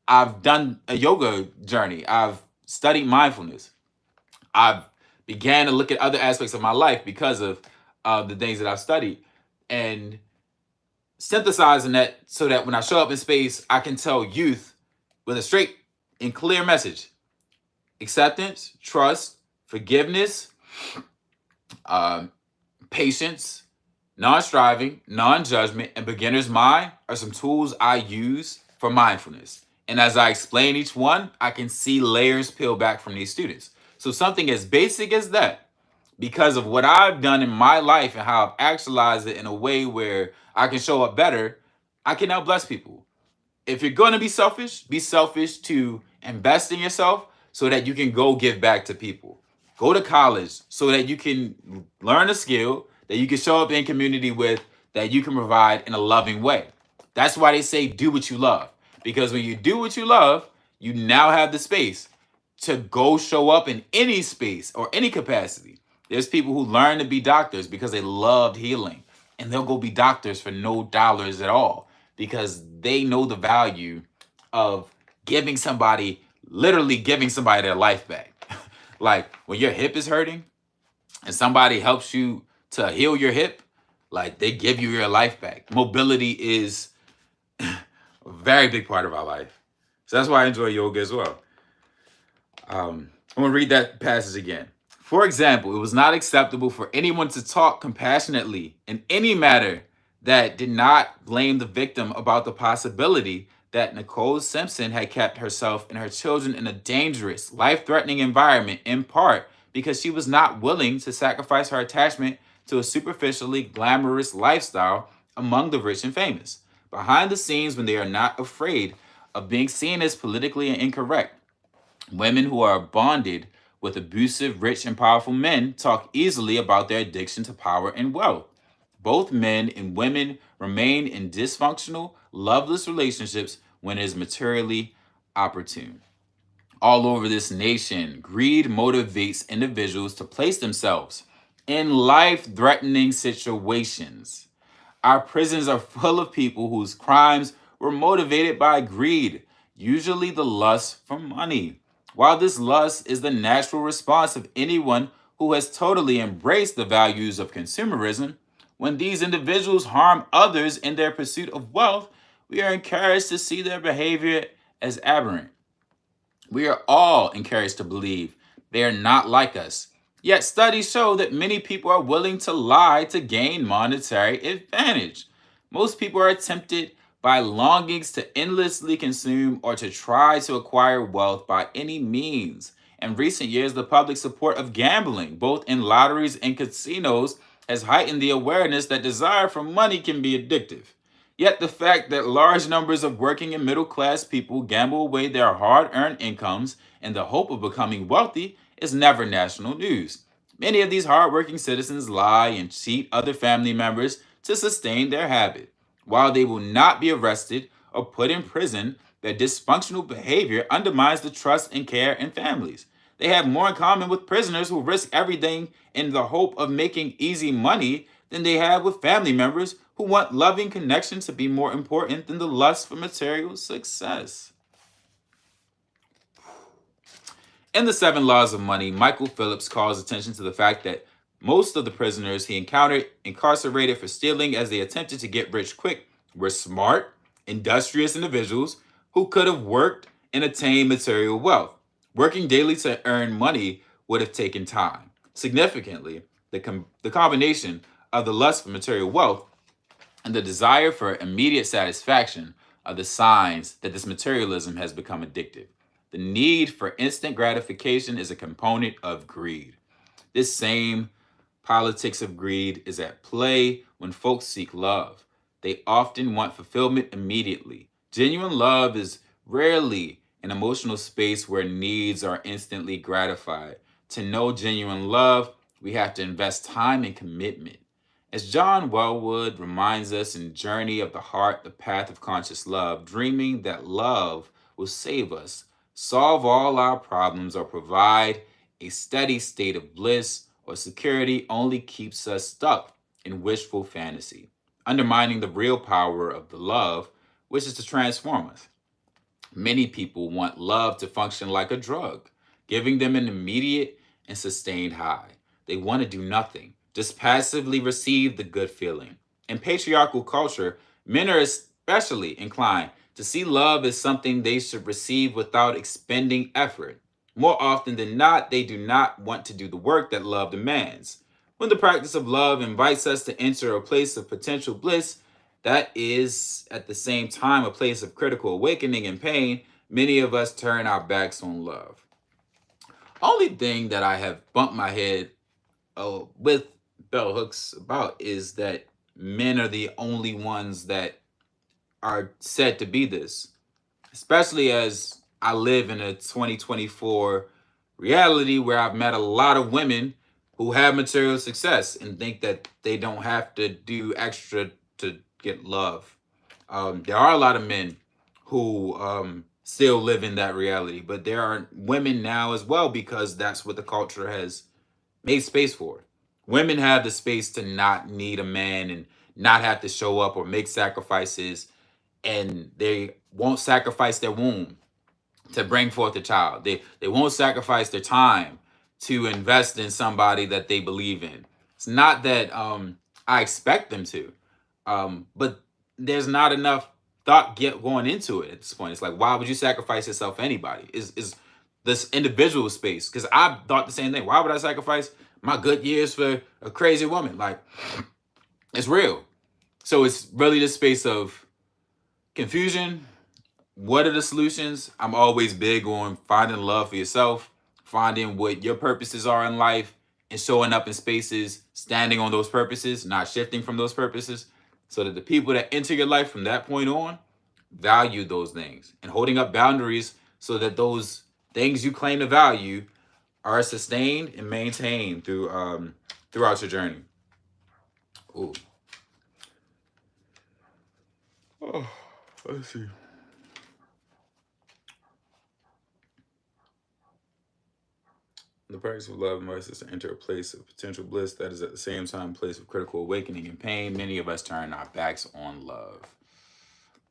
I've done a yoga journey. I've studied mindfulness. I've began to look at other aspects of my life because of the things that I've studied, and synthesizing that so that when I show up in space, I can tell youth with a straight and clear message: acceptance, trust, forgiveness, patience, non-striving, non-judgment, and beginner's mind are some tools I use for mindfulness. And as I explain each one, I can see layers peel back from these students. So something as basic as that, because of what I've done in my life and how I've actualized it in a way where I can show up better, I can now bless people. If you're going to be selfish to invest in yourself so that you can go give back to people. Go to college so that you can learn a skill that you can show up in community with, that you can provide in a loving way. That's why they say do what you love. Because when you do what you love, you now have the space to go show up in any space or any capacity. There's people who learn to be doctors because they loved healing, and they'll go be doctors for no dollars at all because they know the value of literally giving somebody their life back. Like when your hip is hurting and somebody helps you to heal your hip, like they give you your life back. Mobility is a very big part of our life. So that's why I enjoy yoga as well. I'm going to read that passage again. For example, it was not acceptable for anyone to talk compassionately in any matter that did not blame the victim about the possibility that Nicole Simpson had kept herself and her children in a dangerous, life threatening environment, in part because she was not willing to sacrifice her attachment to a superficially glamorous lifestyle among the rich and famous. Behind the scenes, when they are not afraid of being seen as politically incorrect, women who are bonded with abusive, rich, and powerful men talk easily about their addiction to power and wealth. Both men and women remain in dysfunctional, loveless relationships when it is materially opportune. All over this nation, greed motivates individuals to place themselves in life threatening situations. Our prisons are full of people whose crimes were motivated by greed, usually the lust for money. While this lust is the natural response of anyone who has totally embraced the values of consumerism, when these individuals harm others in their pursuit of wealth, we are encouraged to see their behavior as aberrant. We are all encouraged to believe they are not like us. Yet studies show that many people are willing to lie to gain monetary advantage. Most people are tempted by longings to endlessly consume or to try to acquire wealth by any means. In recent years, the public support of gambling, both in lotteries and casinos, has heightened the awareness that desire for money can be addictive. Yet the fact that large numbers of working and middle class people gamble away their hard earned incomes in the hope of becoming wealthy is never national news. Many of these hardworking citizens lie and cheat other family members to sustain their habit. While they will not be arrested or put in prison, their dysfunctional behavior undermines the trust and care in families. They have more in common with prisoners who risk everything in the hope of making easy money than they have with family members who want loving connection to be more important than the lust for material success. In The Seven Laws of Money, Michael Phillips calls attention to the fact that most of the prisoners he encountered incarcerated for stealing as they attempted to get rich quick were smart, industrious individuals who could have worked and attained material wealth. Working daily to earn money would have taken time. Significantly, the combination of the lust for material wealth and the desire for immediate satisfaction are the signs that this materialism has become addictive. The need for instant gratification is a component of greed. This same politics of greed is at play when folks seek love. They often want fulfillment immediately. Genuine love is rarely an emotional space where needs are instantly gratified. To know genuine love, we have to invest time and commitment. As John Wellwood reminds us in Journey of the Heart, the Path of Conscious Love, dreaming that love will save us, solve all our problems, or provide a steady state of bliss or security only keeps us stuck in wishful fantasy, undermining the real power of the love, which is to transform us. Many people want love to function like a drug, giving them an immediate and sustained high. They want to do nothing, just passively receive the good feeling. In patriarchal culture, men are especially inclined to see love as something they should receive without expending effort. More often than not, they do not want to do the work that love demands. When the practice of love invites us to enter a place of potential bliss, that is at the same time a place of critical awakening and pain, many of us turn our backs on love. Only thing that I have bumped my head with bell hooks about is that men are the only ones that are said to be this, especially as I live in a 2024 reality where I've met a lot of women who have material success and think that they don't have to do extra to get love. There are a lot of men who still live in that reality, but there are women now as well because that's what the culture has made space for. Women have the space to not need a man and not have to show up or make sacrifices, and they won't sacrifice their womb to bring forth a child. They won't sacrifice their time to invest in somebody that they believe in. It's not that I expect them to, but there's not enough thought going into it at this point. It's like, why would you sacrifice yourself for anybody? Is this individual space? Because I thought the same thing. Why would I sacrifice my good years for a crazy woman? Like, it's real. So it's really the space of confusion. What are the solutions? I'm always big on finding love for yourself, finding what your purposes are in life, and showing up in spaces, standing on those purposes, not shifting from those purposes, so that the people that enter your life from that point on value those things, and holding up boundaries so that those things you claim to value are sustained and maintained throughout your journey. Ooh. Oh, let's see. The practice of love invites us to enter a place of potential bliss that is at the same time a place of critical awakening and pain. Many of us turn our backs on love.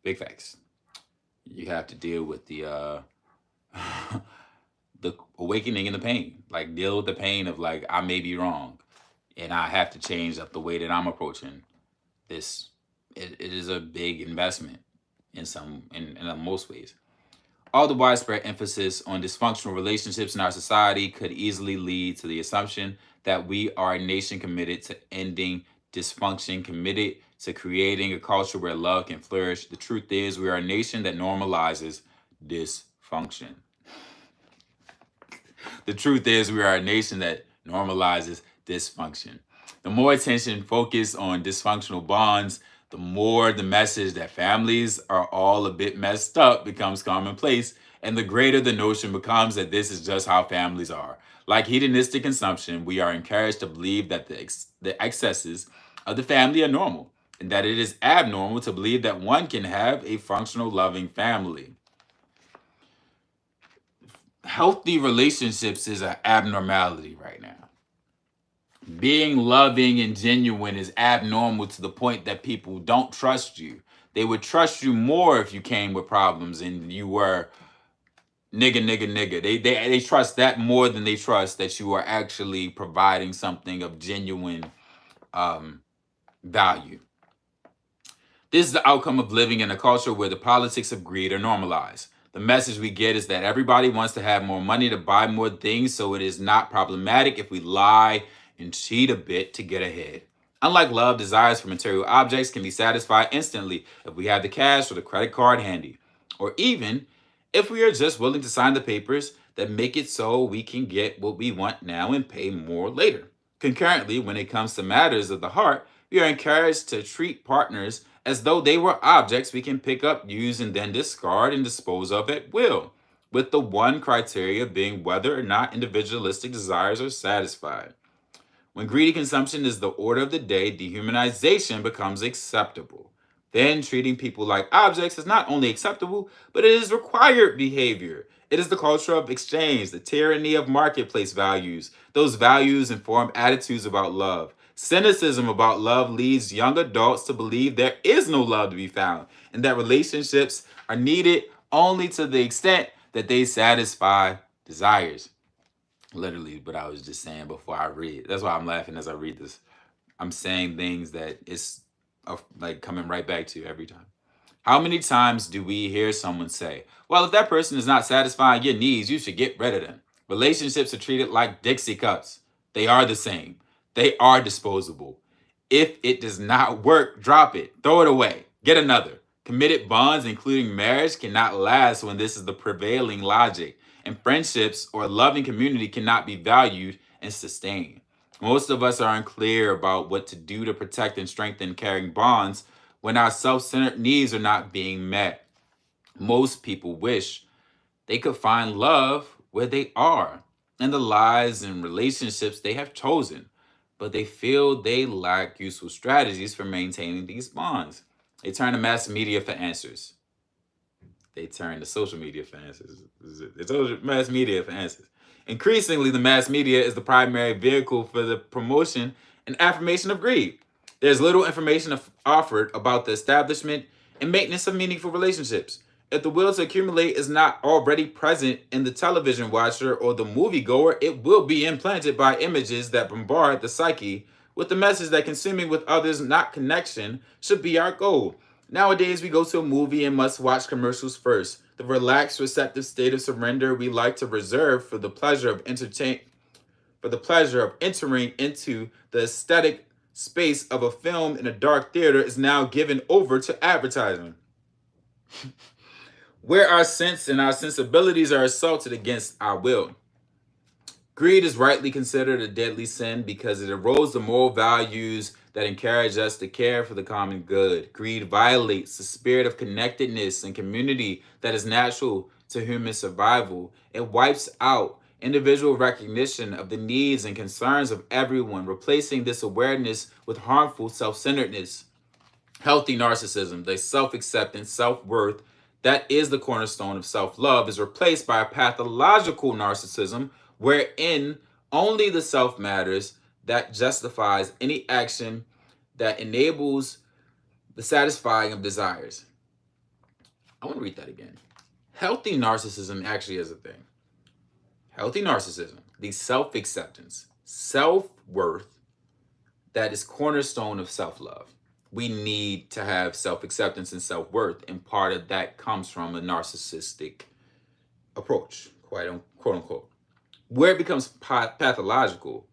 Big facts. You have to deal with the the awakening and the pain. Like, deal with the pain of, like, I may be wrong, and I have to change up the way that I'm approaching this. It is a big investment in most ways. All the widespread emphasis on dysfunctional relationships in our society could easily lead to the assumption that we are a nation committed to ending dysfunction, committed to creating a culture where love can flourish. The truth is, we are a nation that normalizes dysfunction. The truth is, we are a nation that normalizes dysfunction. The more attention focused on dysfunctional bonds, the more the message that families are all a bit messed up becomes commonplace, and the greater the notion becomes that this is just how families are. Like hedonistic consumption, we are encouraged to believe that the excesses of the family are normal, and that it is abnormal to believe that one can have a functional, loving family. Healthy relationships is an abnormality right now. Being loving and genuine is abnormal to the point that people don't trust you. They would trust you more if you came with problems and you were nigga. They trust that more than they trust that you are actually providing something of genuine value. This is the outcome of living in a culture where the politics of greed are normalized. The message we get is that everybody wants to have more money to buy more things, so it is not problematic if we lie and cheat a bit to get ahead. Unlike love, desires for material objects can be satisfied instantly if we have the cash or the credit card handy, or even if we are just willing to sign the papers that make it so we can get what we want now and pay more later. Concurrently, when it comes to matters of the heart, we are encouraged to treat partners as though they were objects we can pick up, use, and then discard and dispose of at will, with the one criteria being whether or not individualistic desires are satisfied. When greedy consumption is the order of the day, dehumanization becomes acceptable. Then treating people like objects is not only acceptable, but it is required behavior. It is the culture of exchange, the tyranny of marketplace values. Those values inform attitudes about love. Cynicism about love leads young adults to believe there is no love to be found, and that relationships are needed only to the extent that they satisfy desires. Literally, what I was just saying before I read. That's why I'm laughing as I read this. I'm saying things that it's like coming right back to you every time. How many times do we hear someone say, well, if that person is not satisfying your needs, you should get rid of them? Relationships are treated like Dixie cups. They are the same. They are disposable. If it does not work, drop it. Throw it away. Get another. Committed bonds, including marriage, cannot last when this is the prevailing logic. And friendships or a loving community cannot be valued and sustained. Most of us are unclear about what to do to protect and strengthen caring bonds when our self-centered needs are not being met. Most people wish they could find love where they are, in the lives and relationships they have chosen, but they feel they lack useful strategies for maintaining these bonds. They turn to mass media for answers. They turn to social media for answers. They turn to mass media for answers. Increasingly, the mass media is the primary vehicle for the promotion and affirmation of greed. There's little information offered about the establishment and maintenance of meaningful relationships. If the will to accumulate is not already present in the television watcher or the moviegoer, it will be implanted by images that bombard the psyche with the message that consuming with others, not connection, should be our goal. Nowadays, we go to a movie and must watch commercials first. The relaxed, receptive state of surrender we like to reserve for the pleasure of entering into the aesthetic space of a film in a dark theater is now given over to advertising, where our sense and our sensibilities are assaulted against our will. Greed is rightly considered a deadly sin because it erodes the moral values that encourage us to care for the common good. Greed violates the spirit of connectedness and community that is natural to human survival. It wipes out individual recognition of the needs and concerns of everyone, replacing this awareness with harmful self-centeredness. Healthy narcissism, the self-acceptance, self-worth, that is the cornerstone of self-love, is replaced by a pathological narcissism wherein only the self matters, that justifies any action that enables the satisfying of desires. I want to read that again. Healthy narcissism actually is a thing. Healthy narcissism, the self-acceptance, self-worth, that is cornerstone of self-love. We need to have self-acceptance and self-worth, and part of that comes from a narcissistic approach, quote unquote. Where it becomes pathological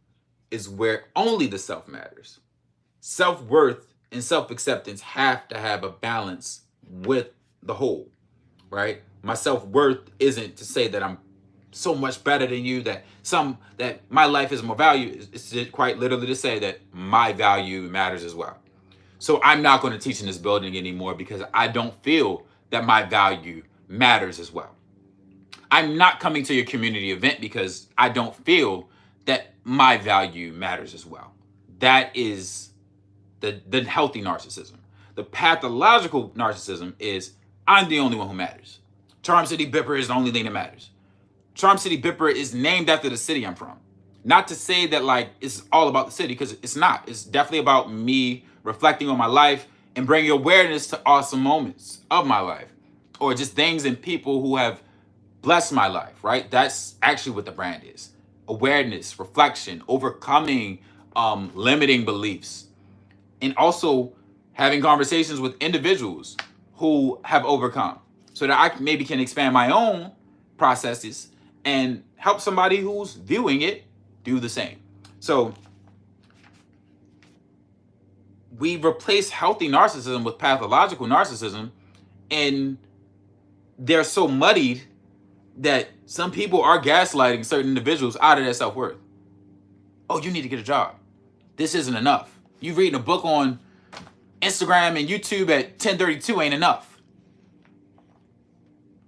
is where only the self matters. Self-worth and self-acceptance have to have a balance with the whole, right? My self-worth isn't to say that I'm so much better than you, that my life is more value. It's quite literally to say that my value matters as well. So I'm not going to teach in this building anymore because I don't feel that my value matters as well. I'm not coming to your community event because I don't feel that my value matters as well. That is the healthy narcissism. The pathological narcissism is I'm the only one who matters. Charm City Bipper is the only thing that matters. Charm City Bipper is named after the city I'm from. Not to say that like it's all about the city, because it's not. It's definitely about me reflecting on my life and bringing awareness to awesome moments of my life, or just things and people who have blessed my life, right? That's actually what the brand is. Awareness, reflection, overcoming limiting beliefs, and also having conversations with individuals who have overcome so that I maybe can expand my own processes and help somebody who's viewing it do the same. So we replace healthy narcissism with pathological narcissism, and they're so muddied that some people are gaslighting certain individuals out of their self-worth. Oh, you need to get a job. This isn't enough. You reading a book on Instagram and YouTube at 10:32 ain't enough.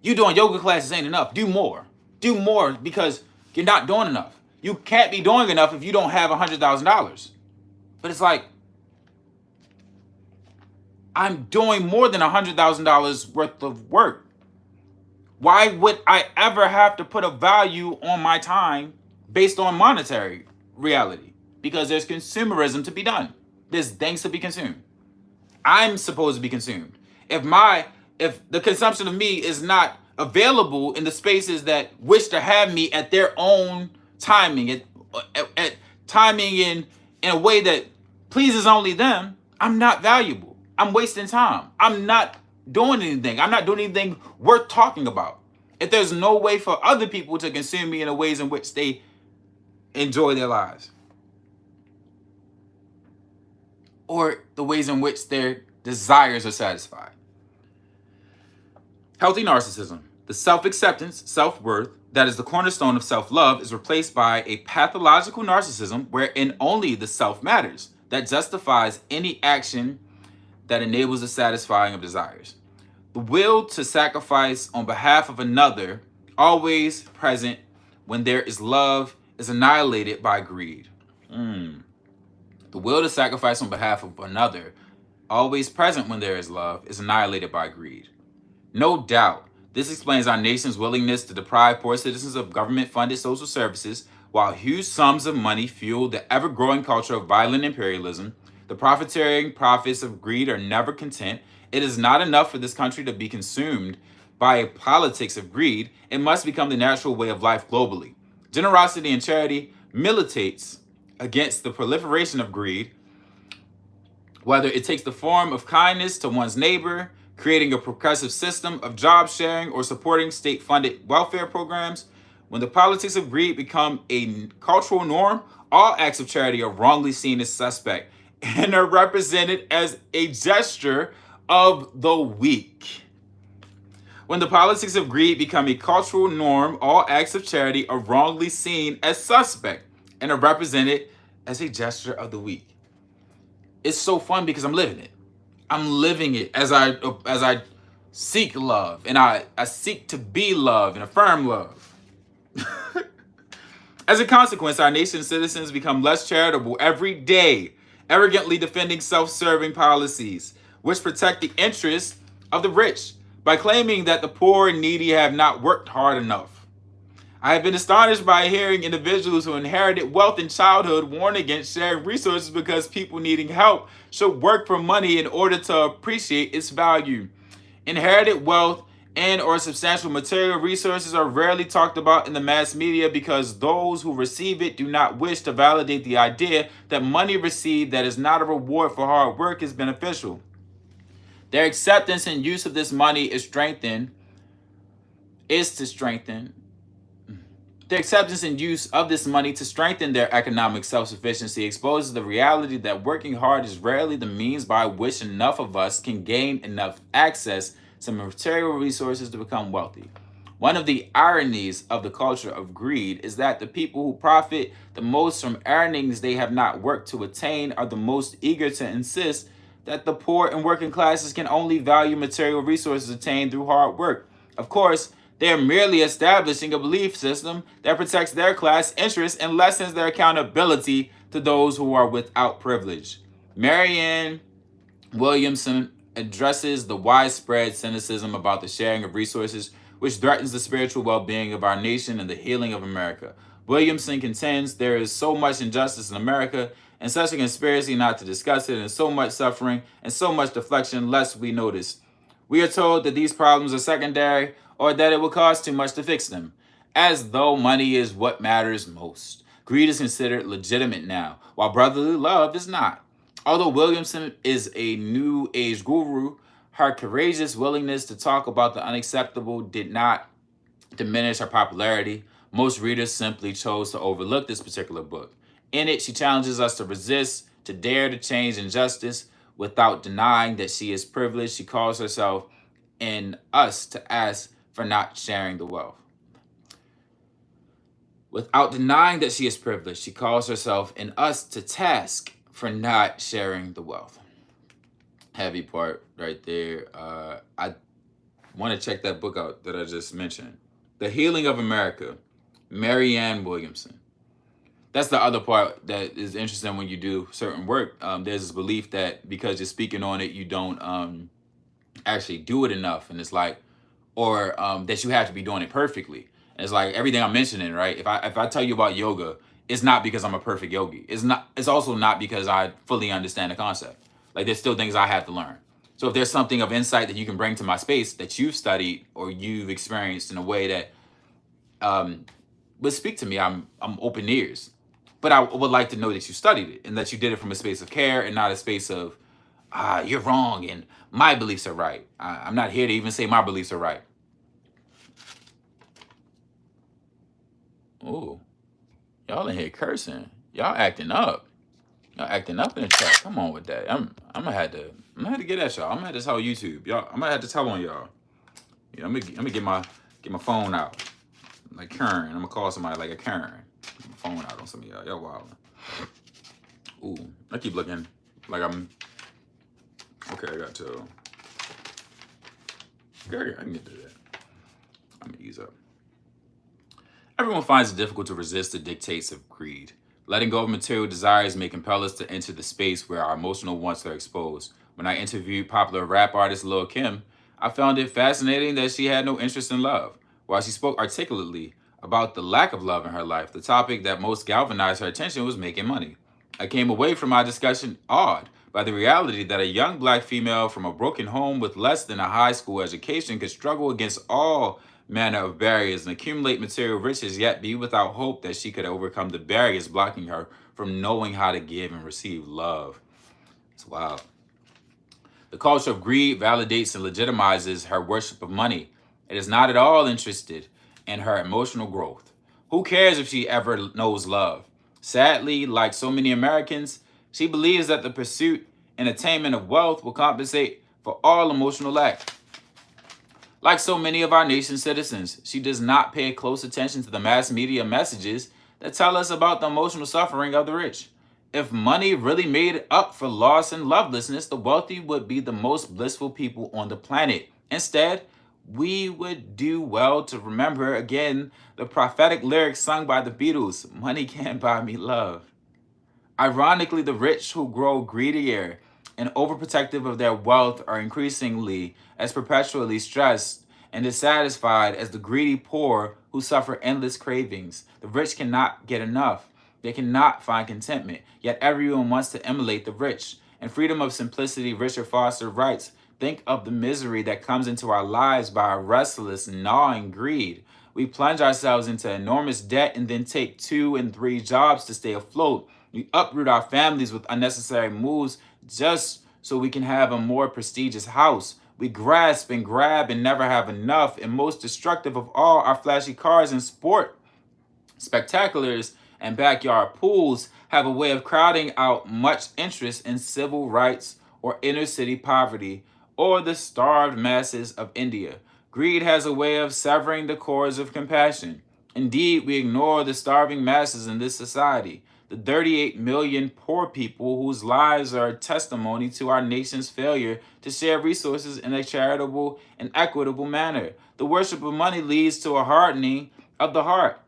You doing yoga classes ain't enough. Do more. Do more, because you're not doing enough. You can't be doing enough if you don't have $100,000. But it's like, I'm doing more than $100,000 worth of work. Why would I ever have to put a value on my time based on monetary reality? Because there's consumerism to be done. There's things to be consumed. I'm supposed to be consumed. If the consumption of me is not available in the spaces that wish to have me at their own timing, at timing in a way that pleases only them, I'm not valuable. I'm wasting time. I'm not doing anything. I'm not doing anything worth talking about. If there's no way for other people to consume me in the ways in which they enjoy their lives, or the ways in which their desires are satisfied. Healthy narcissism, the self-acceptance, self-worth, that is the cornerstone of self-love, is replaced by a pathological narcissism wherein only the self matters, that justifies any action that enables the satisfying of desires. The will to sacrifice on behalf of another, always present when there is love, is annihilated by greed. The will to sacrifice on behalf of another, always present when there is love, is annihilated by greed. No doubt, this explains our nation's willingness to deprive poor citizens of government-funded social services, while huge sums of money fuel the ever-growing culture of violent imperialism. The profiteering profits of greed are never content. It is not enough for this country to be consumed by a politics of greed, it must become the natural way of life globally. Generosity and charity militates against the proliferation of greed, whether it takes the form of kindness to one's neighbor, creating a progressive system of job sharing, or supporting state-funded welfare programs. When the politics of greed become a cultural norm, all acts of charity are wrongly seen as suspect and are represented as a gesture of the weak. When the politics of greed become a cultural norm, all acts of charity are wrongly seen as suspect and are represented as a gesture of the weak. It's so fun because I'm living it. I'm living it as I seek love, and I seek to be love and affirm love. As a consequence, our nation's citizens become less charitable every day, arrogantly defending self-serving policies which protect the interests of the rich by claiming that the poor and needy have not worked hard enough. I have been astonished by hearing individuals who inherited wealth in childhood warn against sharing resources because people needing help should work for money in order to appreciate its value. Inherited wealth and or substantial material resources are rarely talked about in the mass media because those who receive it do not wish to validate the idea that money received that is not a reward for hard work is beneficial. Their acceptance and use of this money is to strengthen their acceptance and use of this money to strengthen their economic self-sufficiency exposes the reality that working hard is rarely the means by which enough of us can gain enough access to material resources to become wealthy. One of the ironies of the culture of greed is that the people who profit the most from earnings they have not worked to attain are the most eager to insist that the poor and working classes can only value material resources attained through hard work. Of course, they are merely establishing a belief system that protects their class interests and lessens their accountability to those who are without privilege. Marianne Williamson addresses the widespread cynicism about the sharing of resources, which threatens the spiritual well-being of our nation and the healing of America. Williamson contends there is so much injustice in America and such a conspiracy not to discuss it, and so much suffering and so much deflection lest we notice. We are told that these problems are secondary or that it will cost too much to fix them, as though money is what matters most. Greed is considered legitimate now, while brotherly love is not. Although Williamson is a new age guru, her courageous willingness to talk about the unacceptable did not diminish her popularity. Most readers simply chose to overlook this particular book. In it, she challenges us to resist, to dare to change injustice without denying that she is privileged. She calls herself and us to ask for not sharing the wealth. Without denying that she is privileged, she calls herself and us to task for not sharing the wealth. Heavy part right there. I want to check that book out that I just mentioned. The Healing of America, Marianne Williamson. That's the other part that is interesting when you do certain work. There's this belief that because you're speaking on it, you don't actually do it enough. And it's like, or that you have to be doing it perfectly. And it's like everything I'm mentioning, right? If I tell you about yoga, it's not because I'm a perfect yogi. It's also not because I fully understand the concept. Like there's still things I have to learn. So if there's something of insight that you can bring to my space that you've studied or you've experienced in a way that would speak to me, I'm open ears. But I would like to know that you studied it and that you did it from a space of care and not a space of, you're wrong and my beliefs are right. I'm not here to even say my beliefs are right. Ooh, y'all in here cursing. Y'all acting up. Y'all acting up in the chat. Come on with that. I'm gonna have to get at y'all. I'm gonna have to tell YouTube. Y'all, I'm gonna have to tell on y'all. Yeah, I'm gonna get my phone out. Like Karen. I'm gonna call somebody like a Karen. Get my phone out on some of y'all. Y'all wild. Ooh, I keep looking like I'm okay, I got to. Okay, I can get to that. I'm gonna ease up. Everyone finds it difficult to resist the dictates of greed. Letting go of material desires may compel us to enter the space where our emotional wants are exposed. When I interviewed popular rap artist Lil' Kim, I found it fascinating that she had no interest in love. While she spoke articulately about the lack of love in her life, the topic that most galvanized her attention was making money. I came away from our discussion awed by the reality that a young black female from a broken home with less than a high school education could struggle against all manner of barriers and accumulate material riches, yet be without hope that she could overcome the barriers blocking her from knowing how to give and receive love. It's wild. The culture of greed validates and legitimizes her worship of money. It is not at all interested in her emotional growth. Who cares if she ever knows love? Sadly, like so many Americans, she believes that the pursuit and attainment of wealth will compensate for all emotional lack. Like so many of our nation's citizens, she does not pay close attention to the mass media messages that tell us about the emotional suffering of the rich. If money really made up for loss and lovelessness, the wealthy would be the most blissful people on the planet. Instead, we would do well to remember again the prophetic lyrics sung by the Beatles, "Money can't buy me love." Ironically, the rich who grow greedier and overprotective of their wealth are increasingly as perpetually stressed and dissatisfied as the greedy poor who suffer endless cravings. The rich cannot get enough. They cannot find contentment, yet everyone wants to emulate the rich. In Freedom of Simplicity, Richard Foster writes, "Think of the misery that comes into our lives by a restless, gnawing greed. We plunge ourselves into enormous debt and then take 2 and 3 jobs to stay afloat. We uproot our families with unnecessary moves just so we can have a more prestigious house. We grasp and grab and never have enough. And most destructive of all, our flashy cars and sport spectaculars and backyard pools have a way of crowding out much interest in civil rights or inner city poverty or the starved masses of India. Greed has a way of severing the cords of compassion. Indeed, we ignore the starving masses in this society, the 38 million poor people whose lives are a testimony to our nation's failure to share resources in a charitable and equitable manner. The worship of money leads to a hardening of the heart,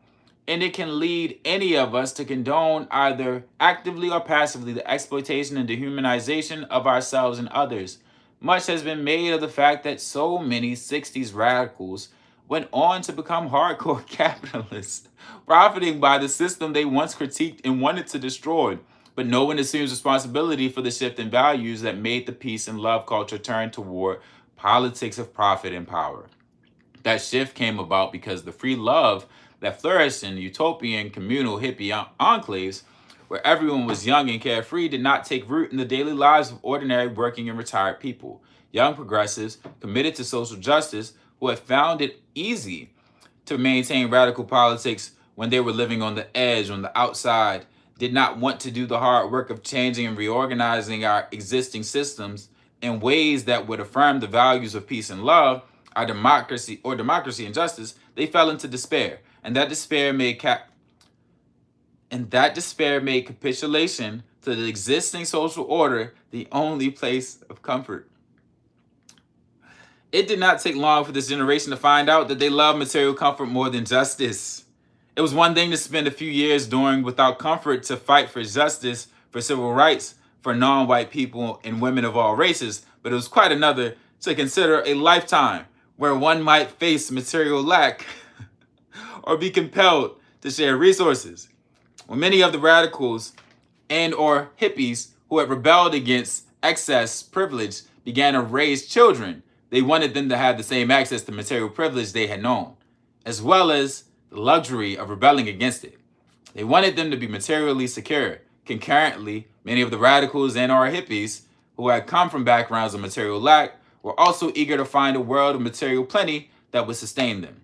and it can lead any of us to condone either actively or passively the exploitation and dehumanization of ourselves and others. Much has been made of the fact that so many 60s radicals went on to become hardcore capitalists, profiting by the system they once critiqued and wanted to destroy. But no one assumes responsibility for the shift in values that made the peace and love culture turn toward politics of profit and power. That shift came about because the free love that flourished in utopian communal hippie enclaves where everyone was young and carefree did not take root in the daily lives of ordinary working and retired people. Young progressives committed to social justice who had found it easy to maintain radical politics when they were living on the edge, on the outside, did not want to do the hard work of changing and reorganizing our existing systems in ways that would affirm the values of peace and love, our democracy and justice. They fell into despair, and that despair made capitulation to the existing social order the only place of comfort. It did not take long for this generation to find out that they love material comfort more than justice. It was one thing to spend a few years doing without comfort to fight for justice, for civil rights, for non-white people and women of all races, but it was quite another to consider a lifetime where one might face material lack or be compelled to share resources. When many of the radicals and or hippies who had rebelled against excess privilege began to raise children, they wanted them to have the same access to material privilege they had known, as well as the luxury of rebelling against it. They wanted them to be materially secure. Concurrently, many of the radicals and or hippies who had come from backgrounds of material lack were also eager to find a world of material plenty that would sustain them.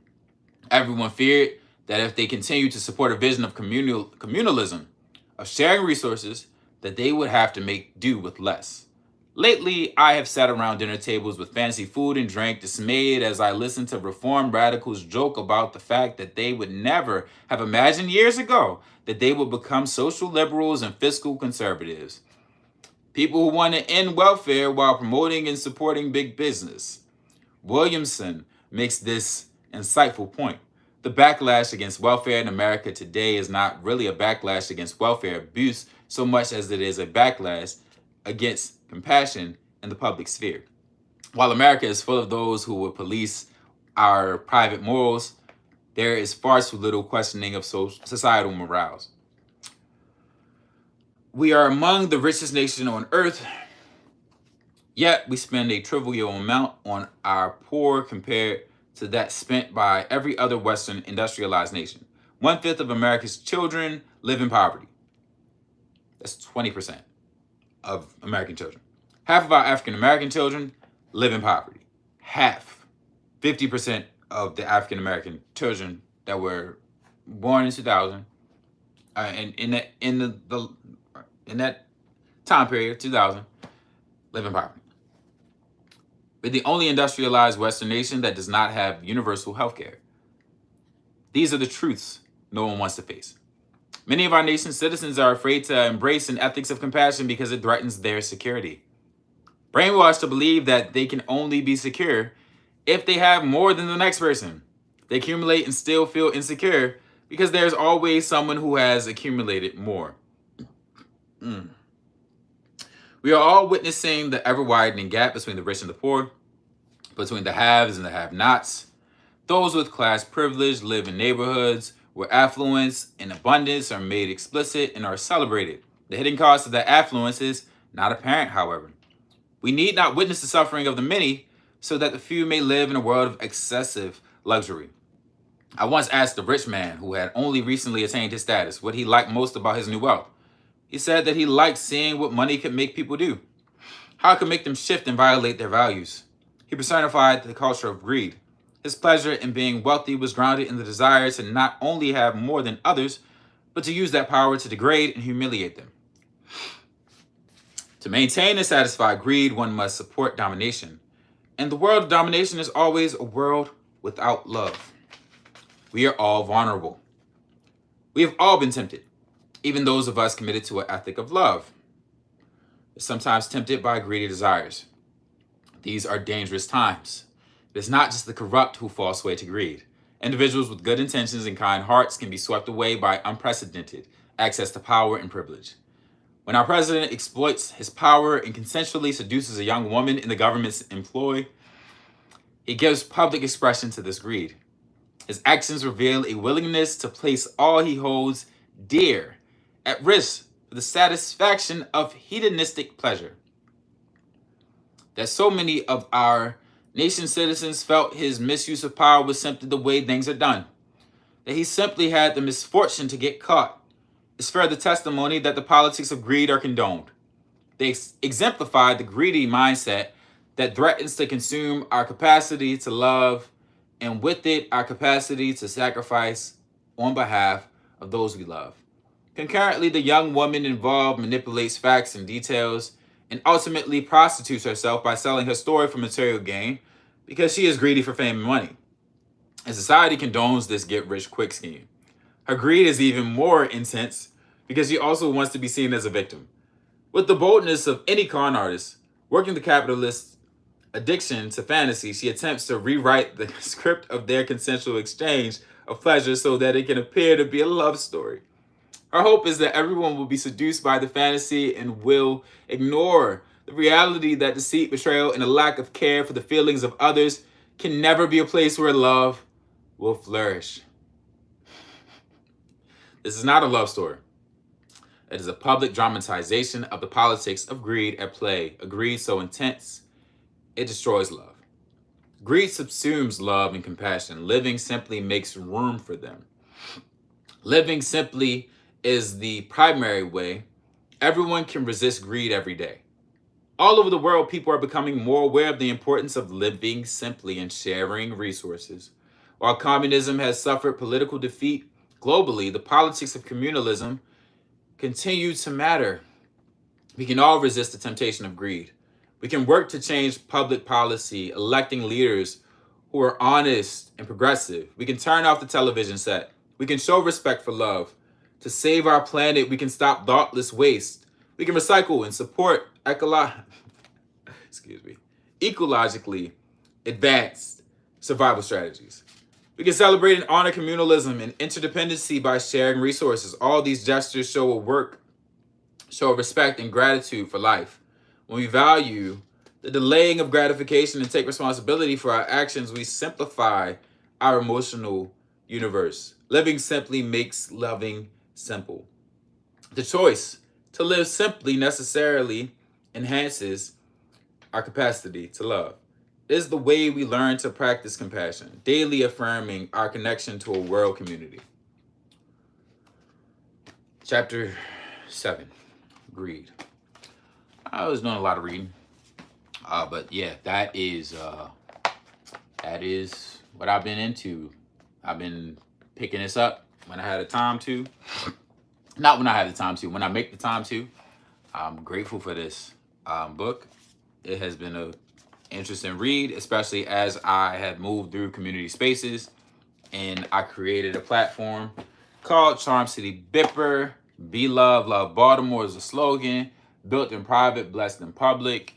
Everyone feared that if they continued to support a vision of communalism, of sharing resources, that they would have to make do with less. Lately, I have sat around dinner tables with fancy food and drink, dismayed as I listen to reform radicals joke about the fact that they would never have imagined years ago that they would become social liberals and fiscal conservatives. People who want to end welfare while promoting and supporting big business. Williamson makes this insightful point. The backlash against welfare in America today is not really a backlash against welfare abuse so much as it is a backlash against compassion in the public sphere. While America is full of those who will police our private morals, there is far too little questioning of societal morals. We are among the richest nation on earth, Yet we spend a trivial amount on our poor compared to that spent by every other Western industrialized nation. 1/5 of America's children live in poverty. That's 20% of American children. Half of our African American children live in poverty. Half, 50% of the African American children that were born in 2000, and in that time period, 2000, live in poverty. We're the only industrialized Western nation that does not have universal health care. These are the truths no one wants to face. Many of our nation's citizens are afraid to embrace an ethics of compassion because it threatens their security. Brainwashed to believe that they can only be secure if they have more than the next person. They accumulate and still feel insecure because there's always someone who has accumulated more. We are all witnessing the ever-widening gap between the rich and the poor, between the haves and the have-nots. Those with class privilege live in neighborhoods where affluence and abundance are made explicit and are celebrated. The hidden cost of that affluence is not apparent, however. We need not witness the suffering of the many so that the few may live in a world of excessive luxury. I once asked a rich man who had only recently attained his status what he liked most about his new wealth. He said that he liked seeing what money could make people do, how it could make them shift and violate their values. He personified the culture of greed. His pleasure in being wealthy was grounded in the desire to not only have more than others, but to use that power to degrade and humiliate them. To maintain and satisfy greed, one must support domination. And the world of domination is always a world without love. We are all vulnerable. We have all been tempted, even those of us committed to an ethic of love, are sometimes tempted by greedy desires. These are dangerous times. It is not just the corrupt who fall sway to greed. Individuals with good intentions and kind hearts can be swept away by unprecedented access to power and privilege. When our president exploits his power and consensually seduces a young woman in the government's employ, he gives public expression to this greed. His actions reveal a willingness to place all he holds dear at risk for the satisfaction of hedonistic pleasure. That so many of our nation's citizens felt his misuse of power was simply the way things are done, that he simply had the misfortune to get caught, is further testimony that the politics of greed are condoned. They exemplify the greedy mindset that threatens to consume our capacity to love, and with it, our capacity to sacrifice on behalf of those we love. Concurrently, the young woman involved manipulates facts and details and ultimately prostitutes herself by selling her story for material gain because she is greedy for fame and money. And society condones this get-rich-quick scheme. Her greed is even more intense because she also wants to be seen as a victim. With the boldness of any con artist, working the capitalist addiction to fantasy, she attempts to rewrite the script of their consensual exchange of pleasure so that it can appear to be a love story. Our hope is that everyone will be seduced by the fantasy and will ignore the reality that deceit, betrayal, and a lack of care for the feelings of others can never be a place where love will flourish. This is not a love story. It is a public dramatization of the politics of greed at play, a greed so intense it destroys love. Greed subsumes love and compassion. Living simply makes room for them. Living simply is the primary way everyone can resist greed every day. All over the world, people are becoming more aware of the importance of living simply and sharing resources. While communism has suffered political defeat globally, the politics of communalism continue to matter. We can all resist the temptation of greed. We can work to change public policy, electing leaders who are honest and progressive. We can turn off the television set. We can show respect for love. To save our planet, we can stop thoughtless waste. We can recycle and support ecologically advanced survival strategies. We can celebrate and honor communalism and interdependency by sharing resources. All these gestures show respect and gratitude for life. When we value the delaying of gratification and take responsibility for our actions, we simplify our emotional universe. Living simply makes loving simple. The choice to live simply necessarily enhances our capacity to love. This is the way we learn to practice compassion, daily affirming our connection to a world community. Chapter 7, Greed. I was doing a lot of reading. But yeah, that is what I've been into. I've been picking this up when I had the time to. Not when I have the time to, when I make the time to. I'm grateful for this book. It has been an interesting read, especially as I have moved through community spaces and I created a platform called Charm City Bipper. Be Love, Love Baltimore is a slogan. Built in private, blessed in public.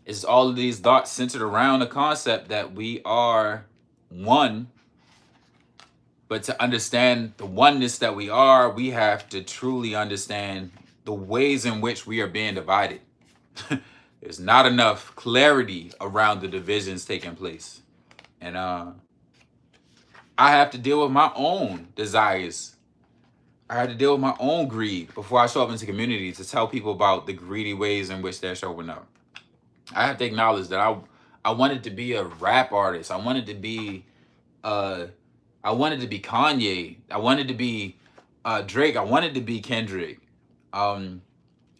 It's all of these thoughts centered around the concept that we are one. But to understand the oneness that we are, we have to truly understand the ways in which we are being divided. There's not enough clarity around the divisions taking place. And I have to deal with my own desires. I have to deal with my own greed before I show up into community to tell people about the greedy ways in which they're showing up. I have to acknowledge that I wanted to be a rap artist. I wanted to be Kanye. I wanted to be Drake. I wanted to be Kendrick.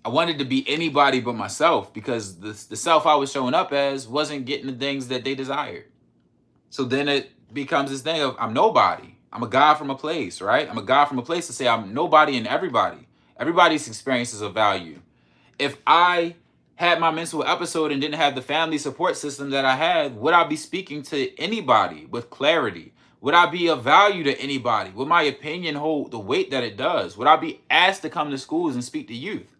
I wanted to be anybody but myself because the self I was showing up as wasn't getting the things that they desired. So then it becomes this thing of I'm nobody. I'm a guy from a place, right? I'm a guy from a place to say I'm nobody and everybody. Everybody's experiences of value. If I had my mental episode and didn't have the family support system that I had, would I be speaking to anybody with clarity? Would I be of value to anybody? Would my opinion hold the weight that it does? Would I be asked to come to schools and speak to youth?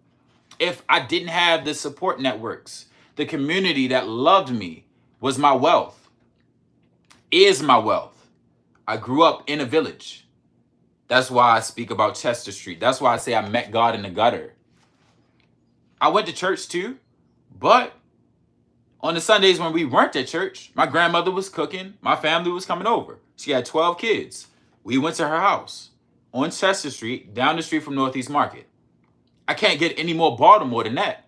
If I didn't have the support networks, the community that loved me was my wealth, is my wealth. I grew up in a village. That's why I speak about Chester Street. That's why I say I met God in the gutter. I went to church too, but on the Sundays when we weren't at church, my grandmother was cooking. My family was coming over. She had 12 kids. We went to her house on Chester Street, down the street from Northeast Market. I can't get any more Baltimore than that.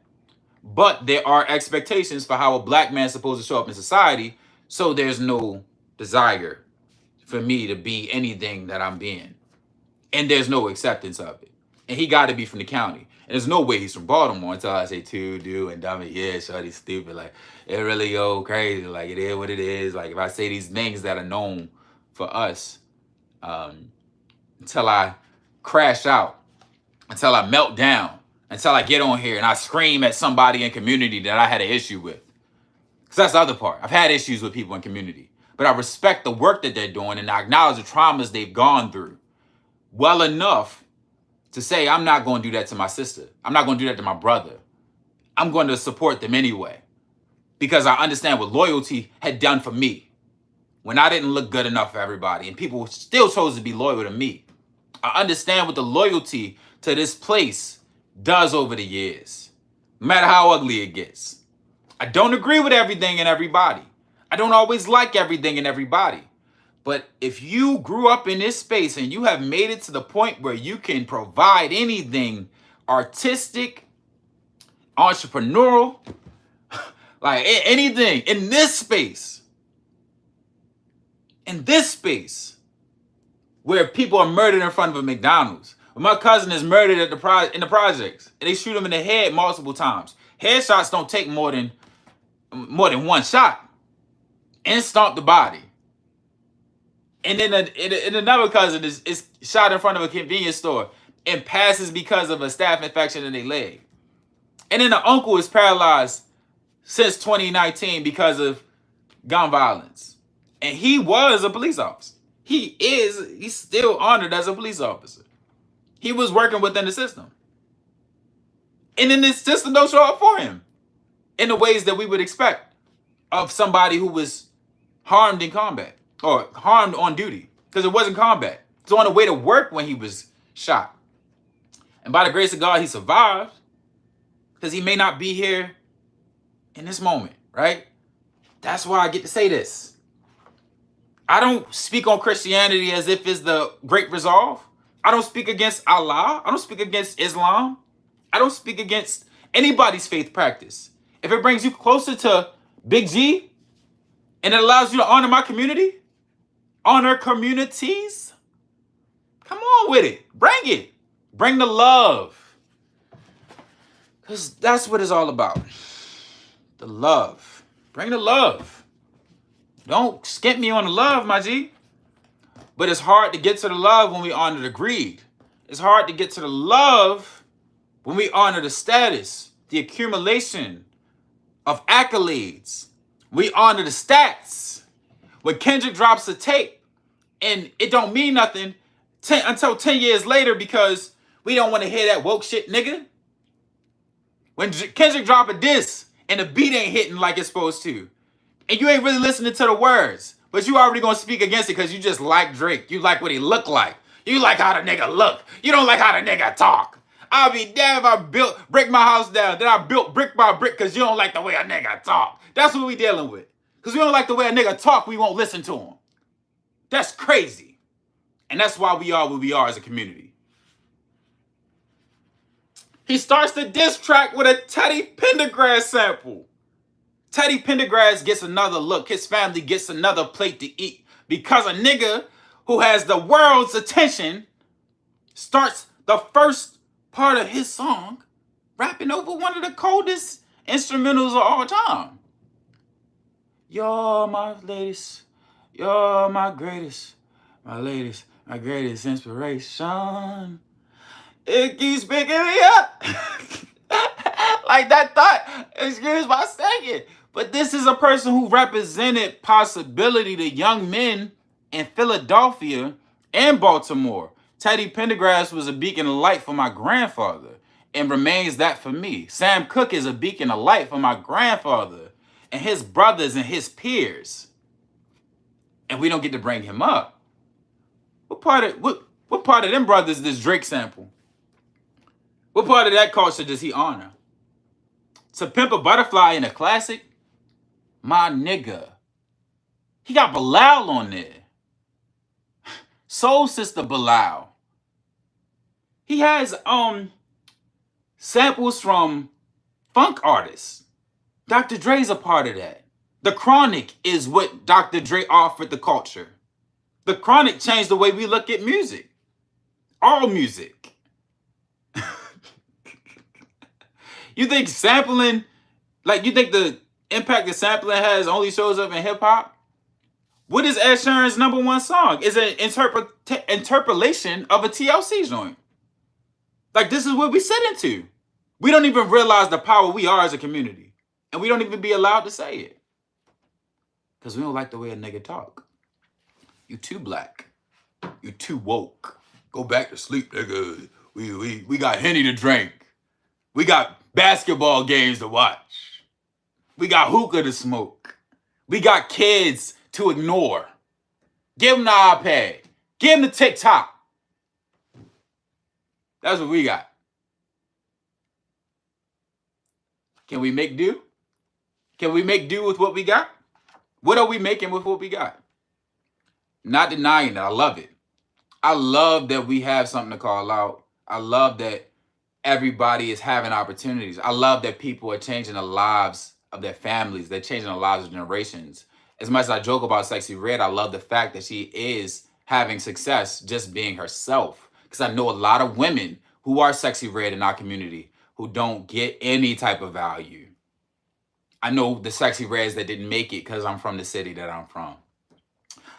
But there are expectations for how a black man's supposed to show up in society, so there's no desire for me to be anything that I'm being. And there's no acceptance of it. And he got to be from the county. And there's no way he's from Baltimore until I say to, do, and dummy. Yeah, shorty's stupid. Like, it really go crazy. Like, it is what it is. Like, if I say these things that are known for us, until I crash out, until I melt down, until I get on here and I scream at somebody in community that I had an issue with. Because that's the other part. I've had issues with people in community. But I respect the work that they're doing and I acknowledge the traumas they've gone through well enough to say, I'm not going to do that to my sister. I'm not going to do that to my brother. I'm going to support them anyway. Because I understand what loyalty had done for me when I didn't look good enough for everybody and people still chose to be loyal to me. I understand what the loyalty to this place does over the years, no matter how ugly it gets. I don't agree with everything and everybody. I don't always like everything and everybody. But if you grew up in this space and you have made it to the point where you can provide anything artistic, entrepreneurial, like anything in this space where people are murdered in front of a McDonald's, when my cousin is murdered at in the projects and they shoot him in the head multiple times. Headshots don't take more than one shot and stomp the body. And then another cousin is shot in front of a convenience store and passes because of a staph infection in their leg. And then the uncle is paralyzed since 2019 because of gun violence. And he was a police officer. He's still honored as a police officer. He was working within the system. And then this system don't show up for him in the ways that we would expect of somebody who was harmed in combat or harmed on duty, because it wasn't combat. It's on the way to work when he was shot. And by the grace of God, he survived because he may not be here in this moment, right? That's why I get to say this. I don't speak on Christianity as if it's the great resolve. I don't speak against Allah. I don't speak against Islam. I don't speak against anybody's faith practice. if it brings you closer to Big G, and it allows you to honor my community, honor communities, come on with it. Bring it. Bring the love. Because that's what it's all about. The love. Bring the love. Don't skip me on the love, my G. But it's hard to get to the love when we honor the greed. It's hard to get to the love when we honor the status, the accumulation of accolades. We honor the stats. When Kendrick drops a tape and it don't mean nothing until 10 years later because we don't want to hear that woke shit, nigga. When Kendrick drop a diss and the beat ain't hitting like it's supposed to, and you ain't really listening to the words, but you already gonna speak against it because you just like Drake. You like what he look like. You like how the nigga look. You don't like how the nigga talk. I'll be damned if I break my house down, then I built brick by brick because you don't like the way a nigga talk. That's what we dealing with. Because we don't like the way a nigga talk, we won't listen to him. That's crazy. And that's why we are what we are as a community. He starts the diss track with a Teddy Pendergrass sample. Teddy Pendergrass gets another look. His family gets another plate to eat because a nigga who has the world's attention starts the first part of his song rapping over one of the coldest instrumentals of all time. You're my latest, you're my greatest, my latest, my greatest inspiration. It keeps picking me up. Like that thought, excuse my saying. But this is a person who represented possibility to young men in Philadelphia and Baltimore. Teddy Pendergrass was a beacon of light for my grandfather and remains that for me. Sam Cooke is a beacon of light for my grandfather and his brothers and his peers. And we don't get to bring him up. What part of them brothers does Drake sample? What part of that culture does he honor? To Pimp a Butterfly in a classic? My nigga. He got Bilal on there. Soul Sister Bilal. He has samples from funk artists. Dr. Dre's a part of that. The Chronic is what Dr. Dre offered the culture. The Chronic changed the way we look at music. All music. You think sampling, like you think the impact that sampling has only shows up in hip hop? What is Ed Sheeran's #1 song? It's an interpolation of a TLC joint. Like this is what we sit into. We don't even realize the power we are as a community. And we don't even be allowed to say it. Because we don't like the way a nigga talk. You too black. You too woke. Go back to sleep, nigga. We got Henny to drink. We got basketball games to watch. We got hookah to smoke. We got kids to ignore. Give them the iPad. Give them the TikTok. That's what we got. Can we make do? Can we make do with what we got? What are we making with what we got? Not denying it. I love it. I love that we have something to call out. I love that everybody is having opportunities. I love that people are changing the lives of their families. They're changing the lives of generations. As much as I joke about Sexy Red, I love the fact that she is having success just being herself. Because I know a lot of women who are Sexy Red in our community who don't get any type of value. I know the Sexy Reds that didn't make it because I'm from the city that I'm from.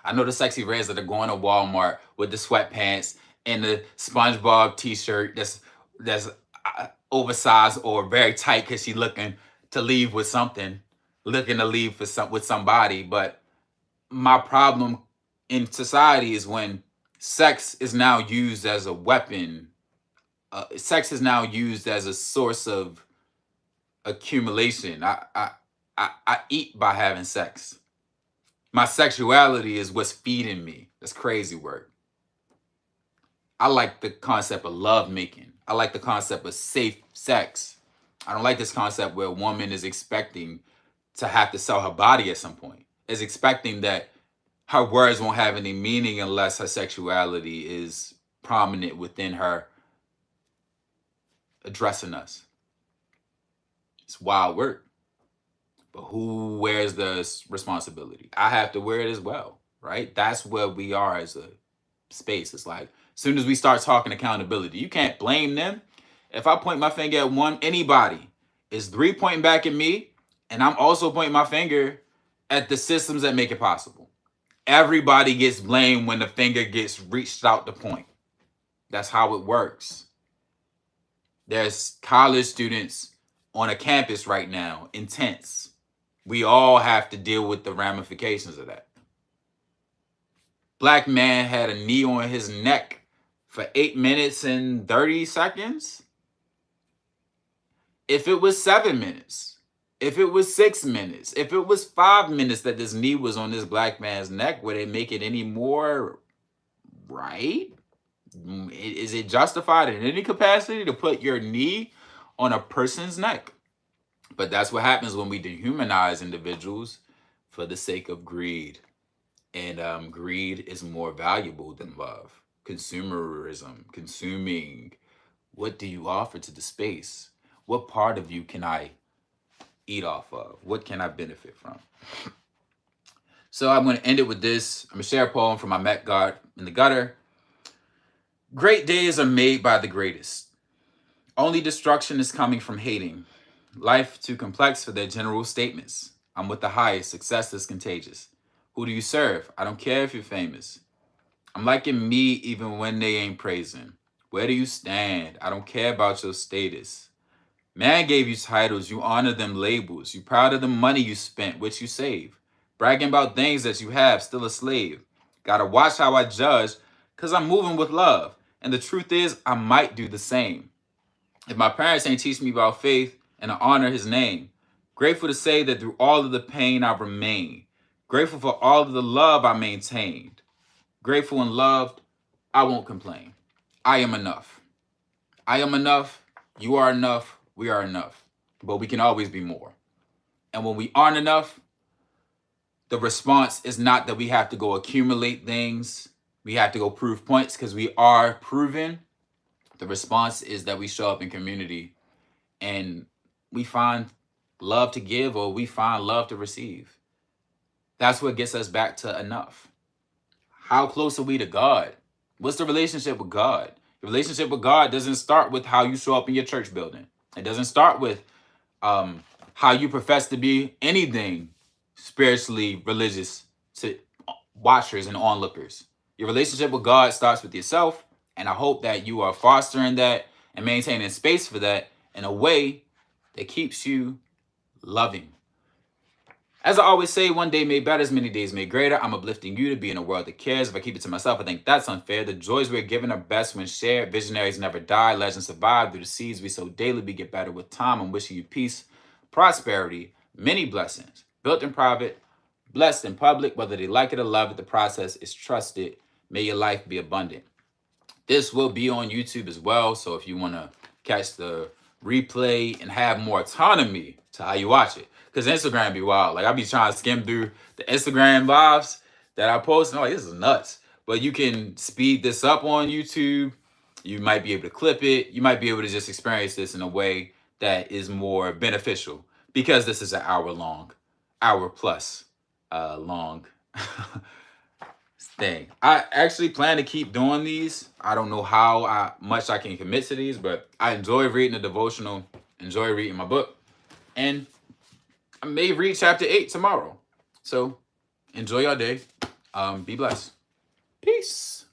I know the Sexy Reds that are going to Walmart with the sweatpants and the SpongeBob t-shirt that's oversized or very tight because she's looking to leave with something, looking to leave with somebody. But my problem in society is when sex is now used as a weapon. Sex is now used as a source of accumulation. I eat by having sex. My sexuality is what's feeding me. That's crazy work. I like the concept of love making. I like the concept of safe sex. I don't like this concept where a woman is expecting to have to sell her body at some point. Is expecting that her words won't have any meaning unless her sexuality is prominent within her addressing us. It's wild work. But who wears the responsibility? I have to wear it as well, right? That's where we are as a space. It's like, as soon as we start talking accountability, you can't blame them. If I point my finger at anybody, is 3 pointing back at me, and I'm also pointing my finger at the systems that make it possible. Everybody gets blamed when the finger gets reached out to point. That's how it works. There's college students on a campus right now, intense. We all have to deal with the ramifications of that. Black man had a knee on his neck for 8 minutes and 30 seconds. If it was 7 minutes, if it was 6 minutes, if it was 5 minutes that this knee was on this black man's neck, would it make it any more right? Is it justified in any capacity to put your knee on a person's neck? But that's what happens when we dehumanize individuals for the sake of greed. And greed is more valuable than love. Consumerism, consuming. What do you offer to the space? What part of you can I eat off of? What can I benefit from? So I'm going to end it with this. I'm going to share a poem from my Met God in the Gutter. Great days are made by the greatest. Only destruction is coming from hating. Life too complex for their general statements. I'm with the highest. Success is contagious. Who do you serve? I don't care if you're famous. I'm liking me even when they ain't praising. Where do you stand? I don't care about your status. Man gave you titles. You honor them labels. You proud of the money you spent, which you save. Bragging about things that you have, still a slave. Gotta watch how I judge, because I'm moving with love. And the truth is, I might do the same. If my parents ain't teach me about faith and to honor his name, grateful to say that through all of the pain I remain. Grateful for all of the love I maintained. Grateful and loved, I won't complain. I am enough. I am enough. You are enough. We are enough. But we can always be more. And when we aren't enough, the response is not that we have to go accumulate things. We have to go prove points because we are proven. The response is that we show up in community and we find love to give, or we find love to receive. That's what gets us back to enough. How close are we to God? What's the relationship with God? The relationship with God doesn't start with how you show up in your church building. It doesn't start with how you profess to be anything spiritually religious to watchers and onlookers. Your relationship with God starts with yourself, and I hope that you are fostering that and maintaining space for that in a way that keeps you loving. As I always say, one day made better, as many days made greater. I'm uplifting you to be in a world that cares. If I keep it to myself, I think that's unfair. The joys we're given are best when shared. Visionaries never die. Legends survive. Through the seeds we sow daily, we get better with time. I'm wishing you peace, prosperity, many blessings. Built in private, blessed in public. Whether they like it or love it, the process is trusted. May your life be abundant. This will be on YouTube as well. So if you want to catch the replay and have more autonomy to how you watch it. Because Instagram be wild. Like, I be trying to skim through the Instagram lives that I post, and I'm like, this is nuts. But you can speed this up on YouTube. You might be able to clip it. You might be able to just experience this in a way that is more beneficial, because this is an hour plus long thing. I actually plan to keep doing these. I don't know how much I can commit to these, but I enjoy reading the devotional, enjoy reading my book, and I may read chapter 8 tomorrow. So enjoy your day. Be blessed. Peace.